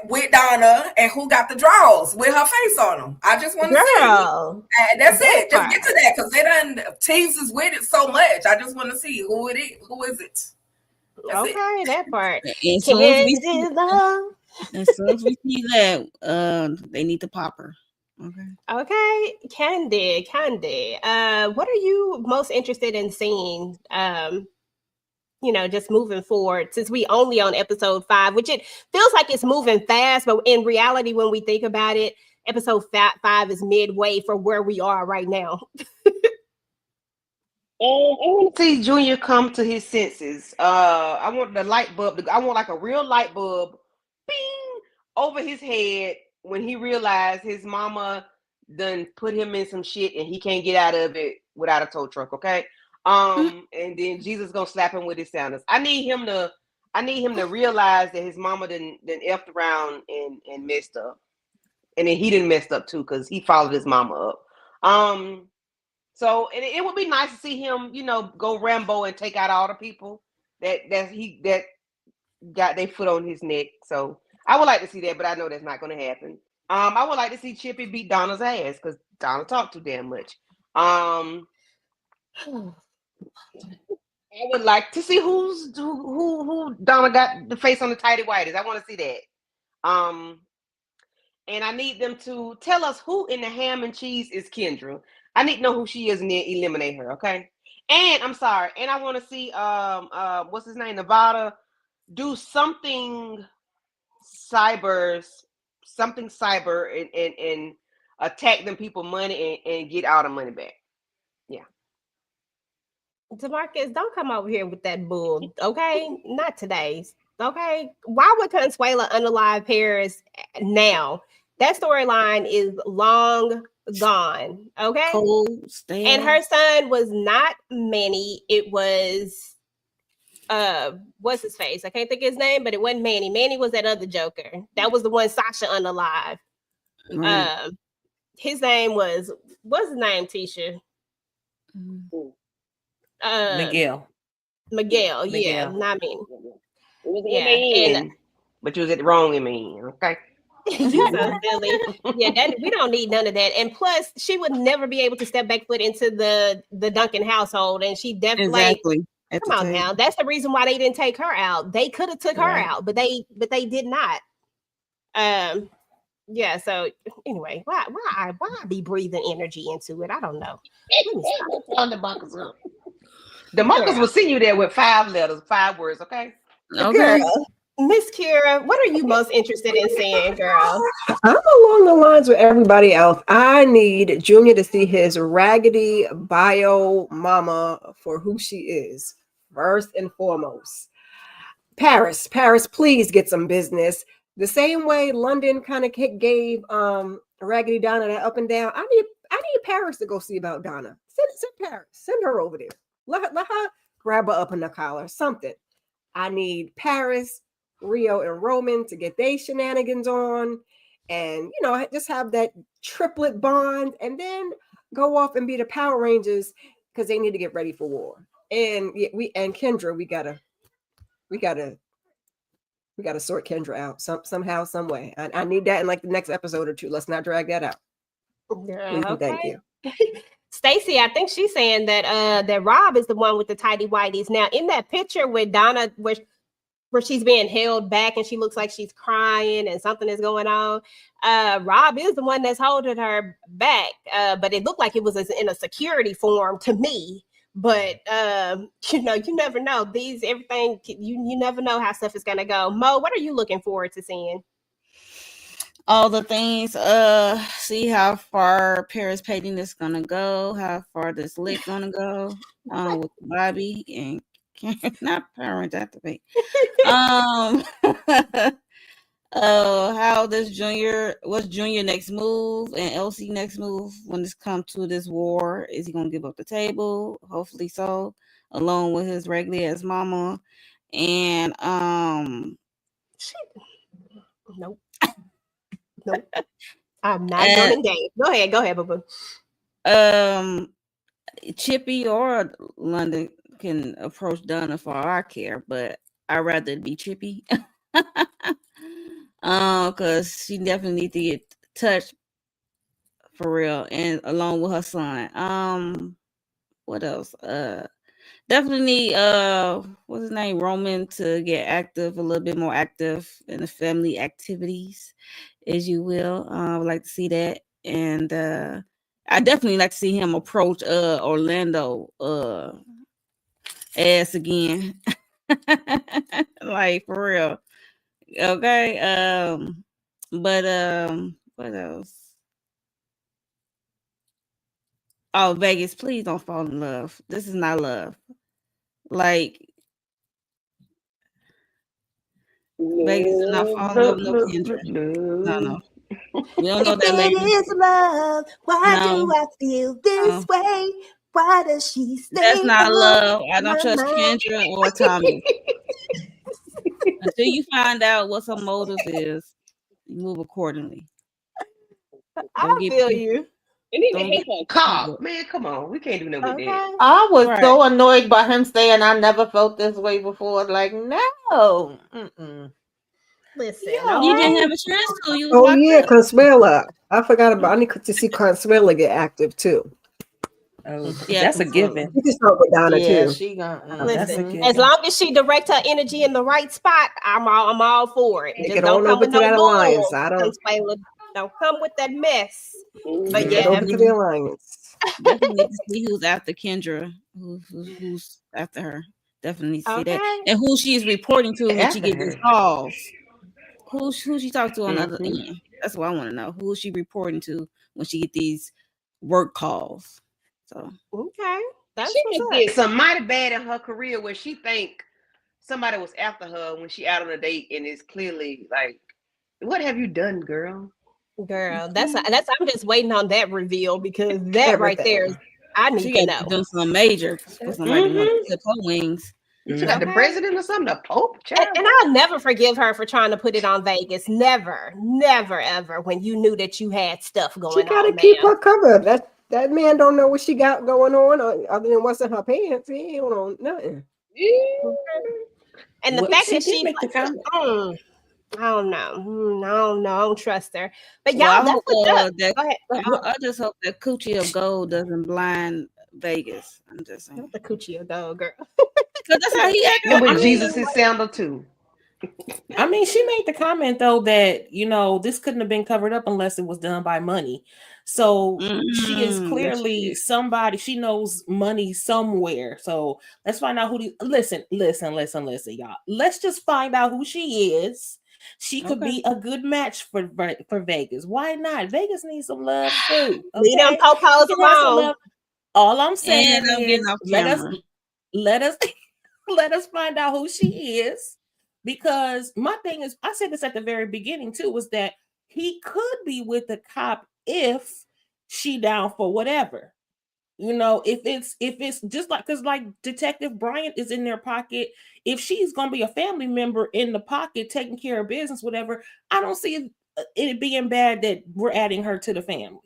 with Donna and who got the draws with her face on them. I just want to see. And that's it. Just get to that because they done teases with it so much. I just want to see who it is. Who is it? That's okay, it. That part. As soon as we see that, they need to pop her. Okay, Candy. What are you most interested in seeing? Just moving forward, since we only on episode 5, which it feels like it's moving fast, but in reality, when we think about it, episode 5 is midway for where we are right now. I want to see Junior come to his senses. I want the light bulb. I want like a real light bulb, bing, over his head when he realized his mama done put him in some shit and he can't get out of it without a tow truck. Okay. And then Jesus gonna slap him with his sandals. I need him to realize that his mama done effed around and messed up, and then he didn't messed up too because he followed his mama up. So it would be nice to see him, go Rambo and take out all the people that got their foot on his neck. So I would like to see that, but I know that's not going to happen. I would like to see Chippy beat Donna's ass because Donna talked too damn much. I would like to see who Donna got the face on the tighty whities. I want to see that. And I need them to tell us who in the ham and cheese is Kendra. I need to know who she is and then eliminate her, okay? And I'm sorry, and I want to see what's his name, Nevada, do something cyber and attack them people money and get all the money back. Yeah. DeMarcus, don't come over here with that bull, okay? Not today, okay? Why would Consuela unalive Paris now? That storyline is long gone, okay? And her son was not Manny. It was what's his face? I can't think of his name, but it wasn't Manny. Manny was that other Joker. That was the one Sasha unalive. Right. His name was, what's his name, Tisha? Miguel. Yeah, not me. It was M-A-N, but you was at the wrong M-A-N, okay? You so silly. Yeah, we don't need none of that. And plus, she would never be able to step back foot into the Duncan household, and she definitely come on now. That's the reason why they didn't take her out. They could have took her out, but they did not. Yeah. So anyway, why I be breathing energy into it? I don't know. The Marcus will see you there with 5 letters, 5 words. Okay. Girl. Miss Kira, what are you most interested in seeing, girl? I'm along the lines with everybody else. I need Junior to see his raggedy bio mama for who she is, first and foremost. Paris, please get some business. The same way London kind of gave Raggedy Donna that up and down. I need Paris to go see about Donna. Send Paris. Send her over there. Let her grab her up in the collar. Something. I need Paris, Rio, and Roman to get their shenanigans on, and just have that triplet bond, and then go off and be the Power Rangers because they need to get ready for war. And Kendra, we gotta sort Kendra out somehow, some way. I need that in like the next episode or 2. Let's not drag that out. Okay. Thank you. Stacy, I think she's saying that Rob is the one with the tidy whities. Now, in that picture with Donna, where she's being held back and she looks like she's crying and something is going on, Rob is the one that's holding her back. But it looked like it was in a security form to me. But you never know. You never know how stuff is gonna go. Mo, what are you looking forward to seeing? all the things. See how far Paris Payton is gonna go, how far this lick gonna go. With Bobby and not parent activate. How this what's Junior next move and Elsie next move when this comes to this war? Is he gonna give up the table? Hopefully so, along with his regular ass mama. And nope. Nope. I'm not going to engage. Go ahead, boo. Chippy or London can approach Donna for our care, but I'd rather it be Chippy. Because she definitely needs to get touched for real, and along with her son. What else? Definitely what's his name? Roman to get active, a little bit more active in the family activities, as you will. I would like to see that. And I definitely like to see him approach Orlando ass again. Like for real. Okay. But what else? Oh, Vegas, please don't fall in love. This is not love. Like Vegas do not fall in love with no Kendra. No. We don't know that lady. It is love. Why No. do I feel this way? Why does she stay? That's not on love. I don't my trust mind? Kendra or Tommy. Until you find out what some motives is, you move accordingly. I feel you. And then Don't they get- hate on Cobb. Man, come on. We can't do nothing with that. I was Right. so annoyed by him saying I never felt this way before. Like, no. Listen, You didn't have a chance to. You was Oh locked yeah, up. Consuela. I forgot about. I need to see Consuela get active too. Oh, Yeah, that's a Consuela. given. You can start with Donna Yeah, too. she got. That's a Listen, given. as long as she direct her energy in the right spot, I'm all for it. Take Just it don't on come over with to no that alliance. bull. I don't. Consuela. Don't come with that mess. But Take it yeah, over to the alliance. Definitely need to see who's after Kendra, who's after her. Definitely see that, okay. and who she is reporting to when she After get these her. calls. Who she talk to on the other Mhm. end? That's what I want to know. Who is she reporting to when she get these work calls? So Okay. That's She what's just up. did something mighty bad in her career where she think somebody was after her when she out on a date and it's clearly like, what have you done, girl? Girl, that's I'm just waiting on that reveal because that right there is I need she to got to know. do some major for somebody to want to clip her wings. She got the Okay. president or something, the Pope, child. And I'll never forgive her for trying to put it on Vegas. Never, ever. When you knew that you had stuff She going gotta on, keep ma'am. her covered. That man don't know what she got going on other than what's in her pants. He don't know nothing. And the Well, fact she that did she's make the comment. I don't know. I don't trust her. But Well, y'all, I that's hope what's up. that Go ahead. I just hope that Coochie of Gold doesn't blind Vegas. I'm just saying. Not the coochie of gold, girl. Because that's how he acted. And I with mean- Jesus' sandal too. I mean, she made the comment though that this couldn't have been covered up unless it was done by money. So she is clearly somebody. She knows money somewhere. So let's find out who the listen, y'all. Let's just find out who she is. She could be a good match for Vegas. Why not? Vegas needs some love too. Leave them okay? popos She can have some alone. love. All I'm saying And I'm getting is off let us camera. let us find out who she is. Because my thing is, I said this at the very beginning too, was that he could be with the cop if she down for whatever. If it's just like, because like Detective Bryant is in their pocket. If she's gonna be a family member in the pocket taking care of business, whatever, I don't see it being bad that we're adding her to the family.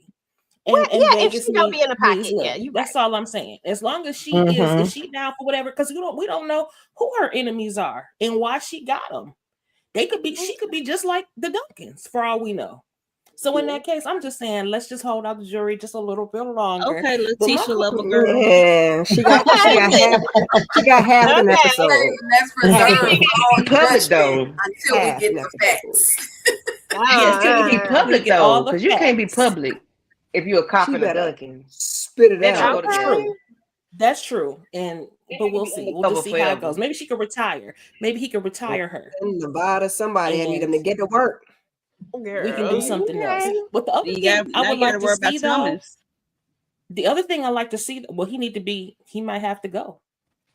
Well, And yeah, if Vegas she don't be in the pocket, needs love. yeah, you That's all I'm saying. As long as she is, if she down for whatever, because we don't know who her enemies are and why she got them. She could be just like the Duncans for all we know. So in that case, I'm just saying, let's just hold out the jury just a little bit longer. Okay, But my- Letitia Lover Girl. Yeah, she got half an Okay. episode. Let's reserve all Public judgment though. until we Half get an the episode. facts. Yes, can we be public get all though? the Because you can't be facts. public if you're a cop She and a better Duncan. spit it They don't out. go together. That's true. But we'll see. We'll just see how it Forever. goes. Maybe she could retire. Maybe he could retire her. In Nevada, somebody I need them to And- get to work. We can do something else. Okay. But the other You thing got I now would you got like to to worry about see though, Thomas. the other thing I like to see, well, he might have to go.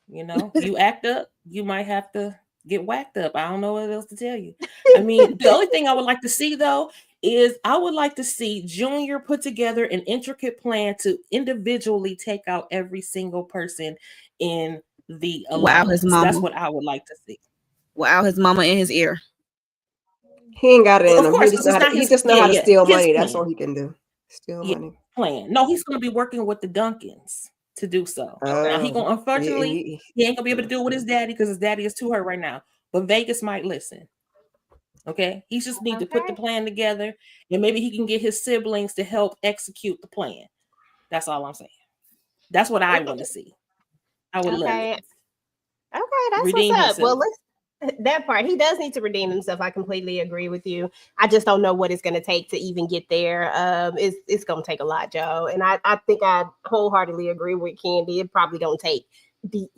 You act up, you might have to get whacked up. I don't know what else to tell you. I mean, the only thing I would like to see though is I would like to see Junior put together an intricate plan to individually take out every single person in the Wow, his alliance. That's mama. what I would like to see. Wow, his mama in his ear. He ain't got it in Of him. course, because it's not He his, just know how to steal his money. That's plan. all he can do. Steal Yeah, money. plan. No, he's going to be working with the Duncans to do so. Now he Oh, going unfortunately he ain't gonna be able to do it with his daddy because his daddy is too hurt right now. But Vegas might listen. Okay, he just need to put the Okay. plan together, and maybe he can get his siblings to help execute the plan. That's all I'm saying. That's what I want to see. I would love Okay. it. Okay, that's Redeem what's up. Well, himself. that part, he does need to redeem himself. I completely agree with you. I just don't know what it's going to take to even get there. It's going to take a lot, Joe. And I think I wholeheartedly agree with Candy. It probably going to take DEATH.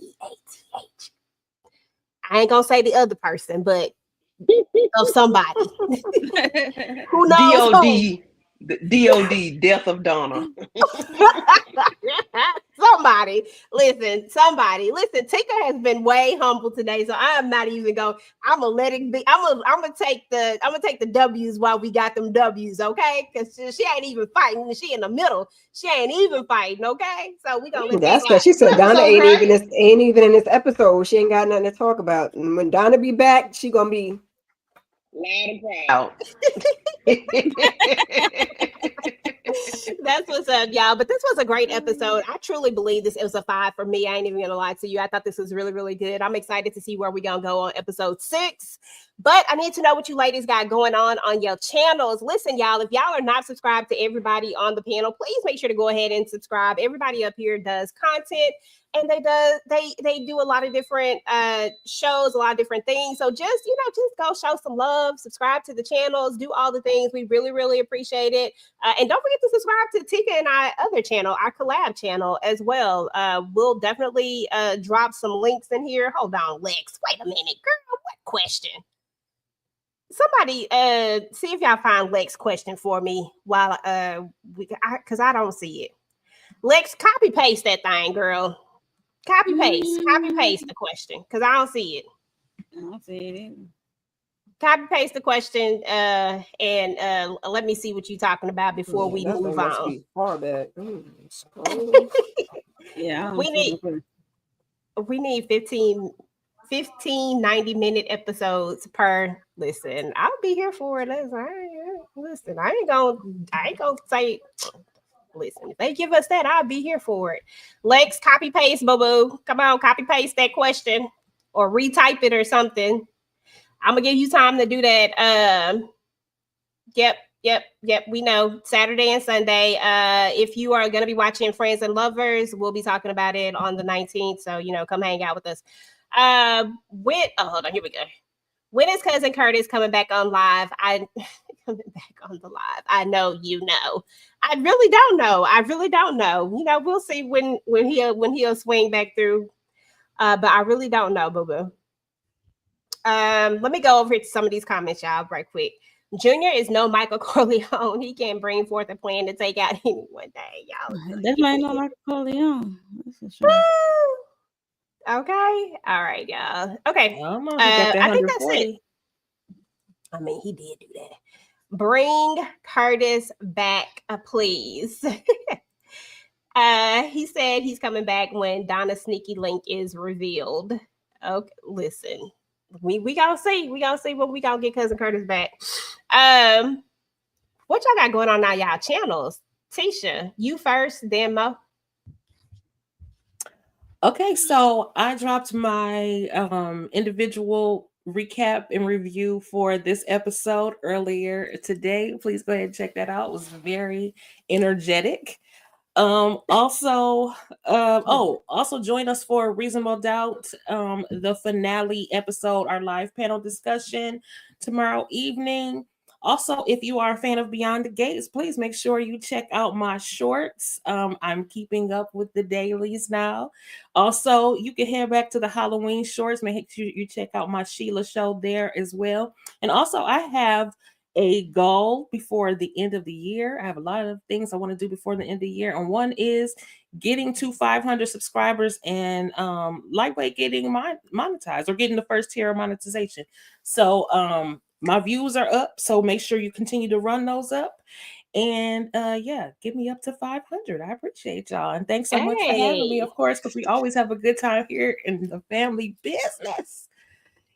I ain't going to say the other person, but of somebody. Who knows who? DOD, Death of Donna. Somebody listen. Tika has been way humble today, so I am not even going. I'm gonna let it be. I'm gonna take the W's while we got them W's, okay? Because she ain't even fighting. She in the middle. She ain't even fighting, okay? So we gonna let that's that because she said Donna so ain't even in this episode. She ain't got nothing to talk about. And when Donna be back, she gonna be loud and proud. That's what's up, y'all. But this was a great episode. I truly believe this was a 5 for me. I ain't even gonna lie to you. I thought this was really, really good. I'm excited to see where we're gonna go on episode 6. But I need to know what you ladies got going on your channels. Listen, y'all, if y'all are not subscribed to everybody on the panel, please make sure to go ahead and subscribe. Everybody up here does content, and they do a lot of different shows, a lot of different things. So just go show some love, subscribe to the channels, do all the things. We really, really appreciate it. And don't forget to subscribe to Tika and our other channel, our collab channel as well. We'll definitely drop some links in here. Hold on, Lex. Wait a minute, girl. What question? Somebody see if y'all find Lex question for me while because I don't see it. Lex, copy paste that thing, girl. Copy paste the question because I don't see it. I don't see it either. Copy paste the question and let me see what you're talking about before we move on. Far back. Yeah, We need 15 90-minute episodes per. Listen, I'll be here for it. Listen, I ain't gonna say. Listen, if they give us that, I'll be here for it. Lex, copy paste, boo. Come on, copy paste that question or retype it or something. I'm gonna give you time to do that. Yep. We know Saturday and Sunday. If you are gonna be watching Friends and Lovers, we'll be talking about it on the 19th. So come hang out with us. Hold on, here we go. When is Cousin Curtis coming back on live? Coming back on the live. I know you know. I really don't know. We'll see when he'll swing back through. But I really don't know, boo-boo. Let me go over to some of these comments, y'all, right quick. Junior is no Michael Corleone. He can bring forth a plan to take out anyone. Dang, y'all. That might not Michael Corleone. That's for sure. Okay. All right, y'all. Okay. I think that's it. I mean, he did do that. Bring Curtis back, please. He said he's coming back when Donna's sneaky link is revealed. Okay, listen. We gonna see. We gonna see when we gonna get Cousin Curtis back. What y'all got going on now, y'all channels? Tisha, you first, then Mo. Okay, so I dropped my individual recap and review for this episode earlier today. Please go ahead and check that out. It was very energetic. Also join us for Reasonable Doubt, the finale episode, our live panel discussion tomorrow evening. Also, if you are a fan of Beyond the Gates, please make sure you check out my shorts. I'm keeping up with the dailies now. Also, you can head back to the Halloween shorts. Make sure you check out my Sheila show there as well. And also, I have a goal before the end of the year. I have a lot of things I want to do before the end of the year. And one is getting to 500 subscribers and lightweight getting monetized or getting the first tier of monetization. So my views are up. So make sure you continue to run those up. And yeah, get me up to 500. I appreciate y'all. And thanks so much for having me, of course, because we always have a good time here in the family business.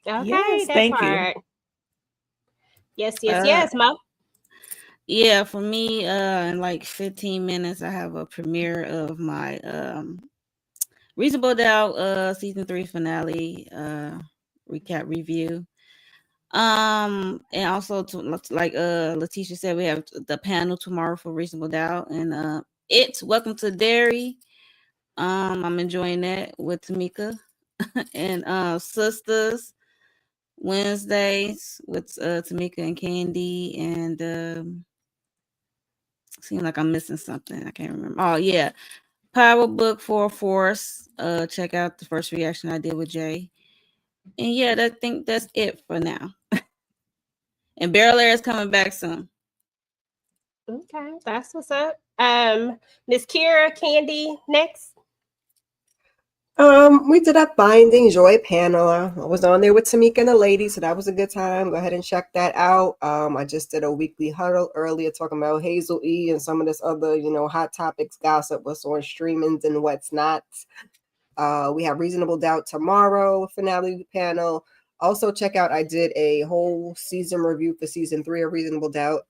Okay, Yes, that thank part. you. Yes, yes, Mo. Yeah, for me, in like 15 minutes, I have a premiere of my Reasonable Doubt season 3 finale recap review. And also to like Letitia said, we have the panel tomorrow for Reasonable Doubt, and Welcome to Derry. I'm enjoying that with Tamika and Sisters Wednesdays with Tamika and Candy, and seems like I'm missing something. I can't remember. Oh yeah, Power Book for Force. Check out the first reaction I did with Jay. And yeah, I think that's it for now. And Barrel Air is coming back soon. Okay, that's what's up. Miss Kira, Candy, next. We did a Finding Joy panel. I was on there with Tamika and the ladies, so that was a good time. Go ahead and check that out. I just did a weekly huddle earlier talking about Hazel E and some of this other, hot topics, gossip, what's on streamings and what's not. We have Reasonable Doubt tomorrow, finale panel. Also check out, I did a whole season review for season 3 of Reasonable Doubt.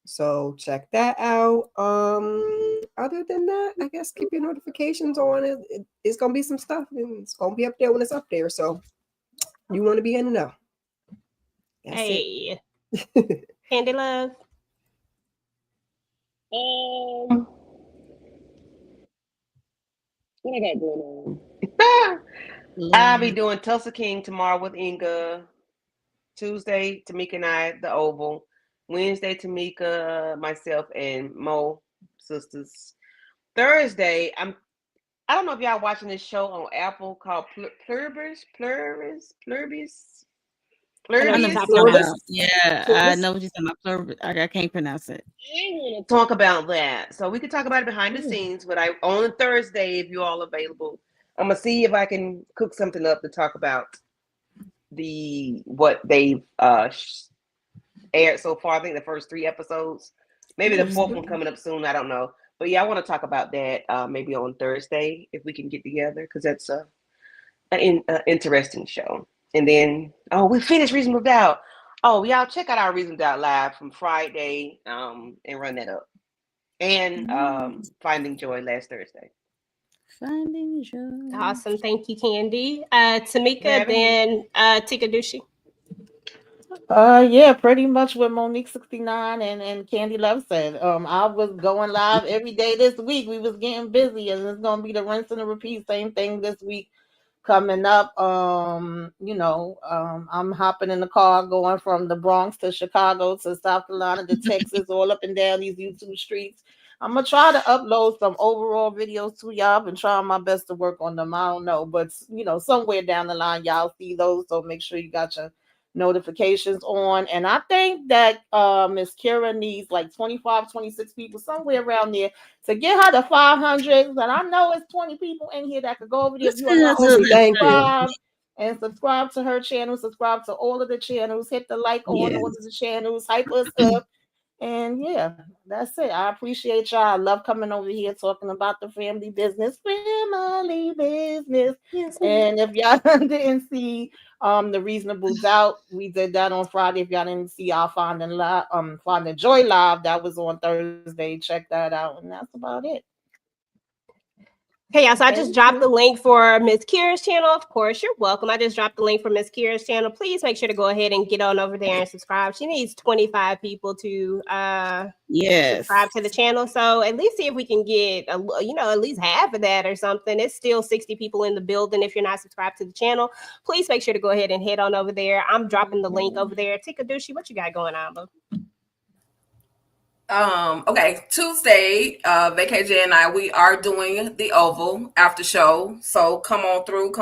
So check that out. Other than that, I guess keep your notifications on. It's gonna be some stuff, and it's gonna be up there when it's up there. So you want to be in the know. That's it. Candy Love. What I got going on? I'll be doing Tulsa King tomorrow with Inga. Tuesday, Tamika and I, the Oval. Wednesday, Tamika, myself, and Mo Sisters. Thursday, I don't know if y'all watching this show on Apple called Pluribus. Yeah, I know what you're talking about. I can't pronounce it. I want to talk about that. So we could talk about it behind the scenes, but on Thursday, if you're all available, I'm gonna see if I can cook something up to talk about what they've aired so far. I think the first 3 episodes, maybe the 4th one coming up soon. I don't know, but yeah, I want to talk about that maybe on Thursday if we can get together, because that's an interesting show. And then we finished Reasonable Doubt. Y'all check out our Reasonable Doubt live from Friday and run that up, and Finding Joy last Thursday. Finding Joy. Awesome, thank you, Candy. Tamika, then Tika Dushi. Yeah, pretty much what Monique 69 and Candy Love said. I was going live every day this week. We was getting busy, and it's gonna be the rinse and the repeat. Same thing this week coming up. I'm hopping in the car going from the Bronx to Chicago to South Carolina to Texas, all up and down these YouTube streets. I'm gonna try to upload some overall videos to y'all. I've been trying my best to work on them. I don't know, but somewhere down the line y'all see those, so make sure you got your notifications on. And I think that Miss Kira needs like 25, 26 people, somewhere around there, to get her to 500. And I know it's 20 people in here that could go over there. If you want to and subscribe to her channel, subscribe to all of the channels, hit the like on all of the channels, hype us up. And yeah, that's it. I appreciate y'all. I love coming over here talking about the family business. Yes. And if y'all didn't see the Reasonable Doubt, we did that on Friday. If y'all didn't see our Finding Joy live, that was on Thursday. Check that out. And that's about it. Okay, y'all, so I just dropped the link for Miss Kira's channel. Of course, you're welcome. I just dropped the link for Miss Kira's channel. Please make sure to go ahead and get on over there and subscribe. She needs 25 people to subscribe to the channel. So at least see if we can get at least half of that or something. It's still 60 people in the building. If you're not subscribed to the channel, please make sure to go ahead and head on over there. I'm dropping the link over there. Tika Dushi, what you got going on, boo? Okay, Tuesday, VKJ and I, we are doing the Oval after show. So come on through.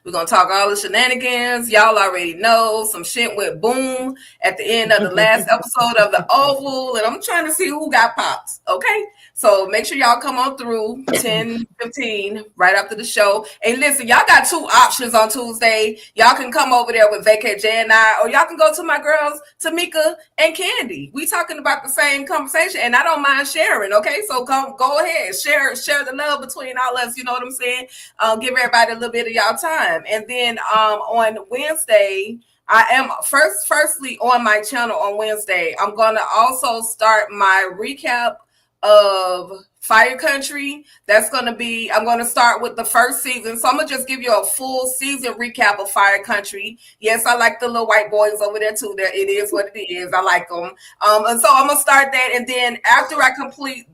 We're gonna talk all the shenanigans. Y'all already know some shit went boom at the end of the last episode of the Oval, and I'm trying to see who got pops. Okay. So make sure y'all come on through 10:15 right after the show. And listen, y'all got two options on Tuesday. Y'all can come over there with VKJ and I, or y'all can go to my girls, Tamika and Candy. We talking about the same conversation, and I don't mind sharing. Okay, so go ahead, share the love between all us. You know what I'm saying? Give everybody a little bit of y'all time. And then on Wednesday, I am firstly on my channel on Wednesday. I'm gonna also start my recap of Fire Country. That's going to be, I'm going to start with the first season. So I'm going to just give you a full season recap of Fire Country. Yes, I like the little white boys over there too. It is what it is. I like them. And so I'm going to start that. And then after I complete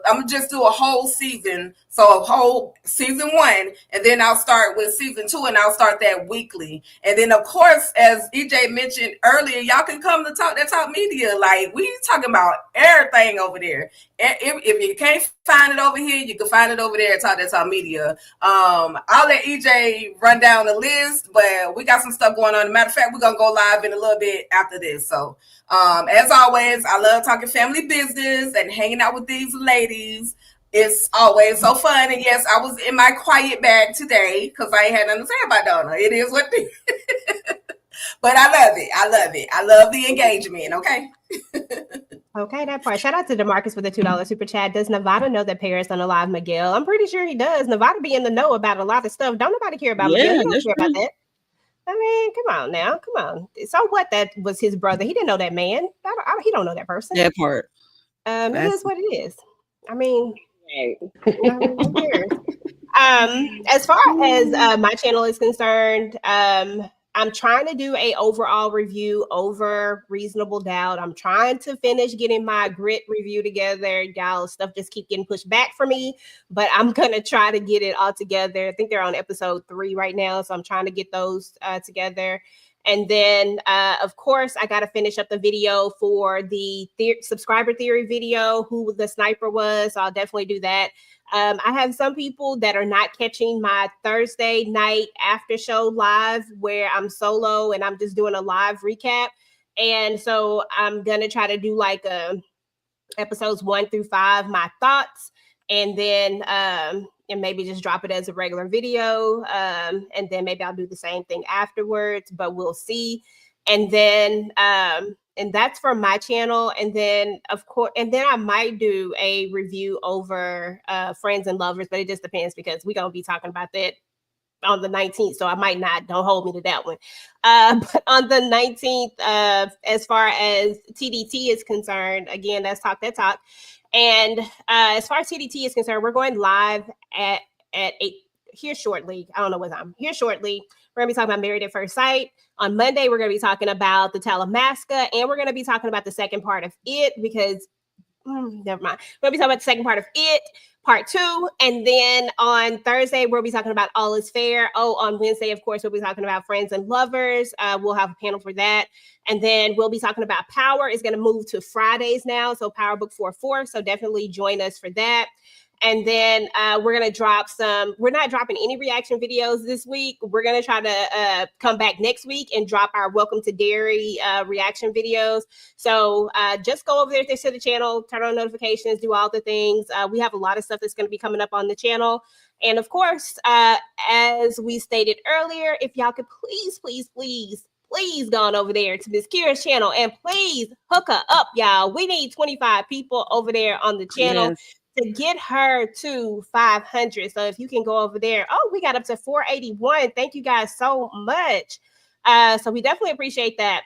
I'm going to just do a whole season. So a whole season 1, and then I'll start with season 2, and I'll start that weekly. And then, of course, as EJ mentioned earlier, y'all can come to Talk That Talk Media. Like, we talking about everything over there. If you can't find it over here, you can find it over there at Talk That Talk Media. I'll let EJ run down the list, but we got some stuff going on. As a matter of fact, we're going to go live in a little bit after this. So, as always, I love talking family business and hanging out with these ladies. It's always so fun. And yes, I was in my quiet bag today because I ain't had nothing to say about Donna. It is what it is. But I love it. I love the engagement. Okay. Okay, that part. Shout out to DeMarcus with the $2 super chat. Does Nevada know that Paris unalived Miguel? I'm pretty sure he does. Nevada be in the know about a lot of stuff. Don't nobody care about Miguel. He don't care about that. I mean, come on now. Come on. So what? That was his brother. He didn't know that man. He don't know that person. That part. It is what it is. I mean, who cares? As far as my channel is concerned, I'm trying to do a overall review over Reasonable Doubt. I'm trying to finish getting my Grit review together. Y'all, stuff just keep getting pushed back for me, but I'm gonna try to get it all together. I think they're on episode 3 right now, so I'm trying to get those together. And then, of course, I got to finish up the video for the subscriber theory video, who the sniper was. So I'll definitely do that. I have some people that are not catching my Thursday night after show live where I'm solo and I'm just doing a live recap. And so I'm going to try to do like episodes 1 through 5, my thoughts, and then and maybe just drop it as a regular video. And then maybe I'll do the same thing afterwards, but we'll see. And then, and that's for my channel. And then of course, and then I might do a review over Friends and Lovers, but it just depends because we're going to be talking about that on the 19th. So I might not, don't hold me to that one. But on the 19th, as far as TDT is concerned, again, that's Talk That Talk. And as far as TDT is concerned, we're going live at 8 here shortly. I don't know what time. Here shortly. We're going to be talking about Married at First Sight. On Monday, we're going to be talking about the Talamasca, and we're going to be talking about the second part of It because, never mind. We're going to be talking about the second part of It, part 2. And then on Thursday, we'll be talking about All Is Fair. Oh, on Wednesday, of course, we'll be talking about Friends and Lovers. We'll have a panel for that. And then we'll be talking about Power. It's going to move to Fridays now. So Power Book 4-4. So definitely join us for that. And then we're going to drop we're not dropping any reaction videos this week. We're going to try to come back next week and drop our Welcome to Dairy reaction videos. So just go over there to the channel, turn on notifications, do all the things. We have a lot of stuff that's going to be coming up on the channel. And of course, as we stated earlier, if y'all could please go on over there to Miss Kira's channel and please hook her up, y'all. We need 25 people over there on the channel. Yes. To get her to 500. So if you can go over there. Oh, we got up to 481. Thank you guys so much. So we definitely appreciate that.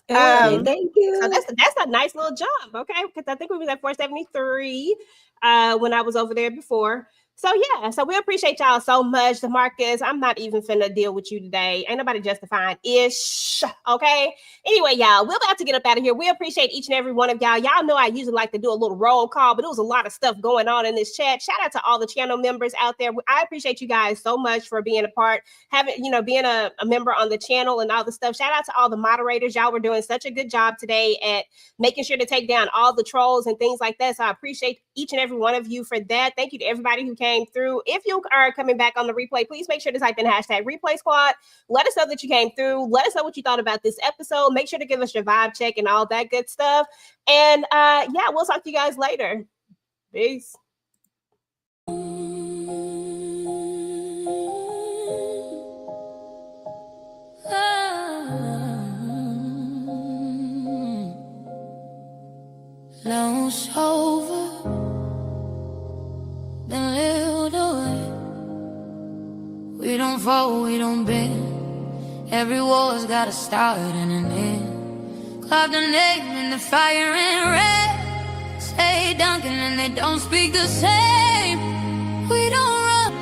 Thank you. So that's a nice little jump. Okay. Because I think we was at 473 when I was over there before. So yeah, so we appreciate y'all so much. DeMarcus, I'm not even finna deal with you today. Ain't nobody justifying ish. Okay. Anyway, y'all, we're about to get up out of here. We appreciate each and every one of y'all. Y'all know I usually like to do a little roll call, but it was a lot of stuff going on in this chat. Shout out to all the channel members out there. I appreciate you guys so much for being a part, being a member on the channel and all the stuff. Shout out to all the moderators. Y'all were doing such a good job today at making sure to take down all the trolls and things like that. So I appreciate each and every one of you for that. Thank you to everybody who came through. If you are coming back on the replay, please make sure to type in hashtag replay squad. Let us know that you came through. Let us know what you thought about this episode. Make sure to give us your vibe check and all that good stuff. And yeah, we'll talk to you guys later. Peace. Lone's over, been lived away. We don't fall, we don't bend. Every war's got a start and an end. Carve the name in the fire and red. Say Duncan and they don't speak the same. We don't run,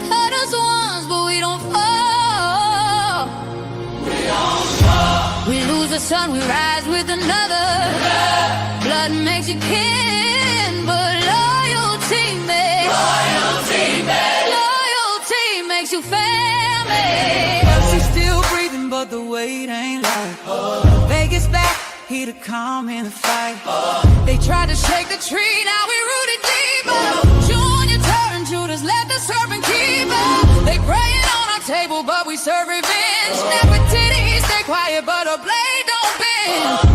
cut us once, but we don't fall. We don't fall. We lose the sun, we rise with another. Blood makes you kin, but loyalty makes you family. She's still breathing, but the weight ain't light. Vegas back, here to come in the fight. They tried to shake the tree, now we rooted deeper. Junior turned Judas, let the serpent keep her. They praying on our table, but we serve revenge. Never titties, stay quiet, but a blade don't bend.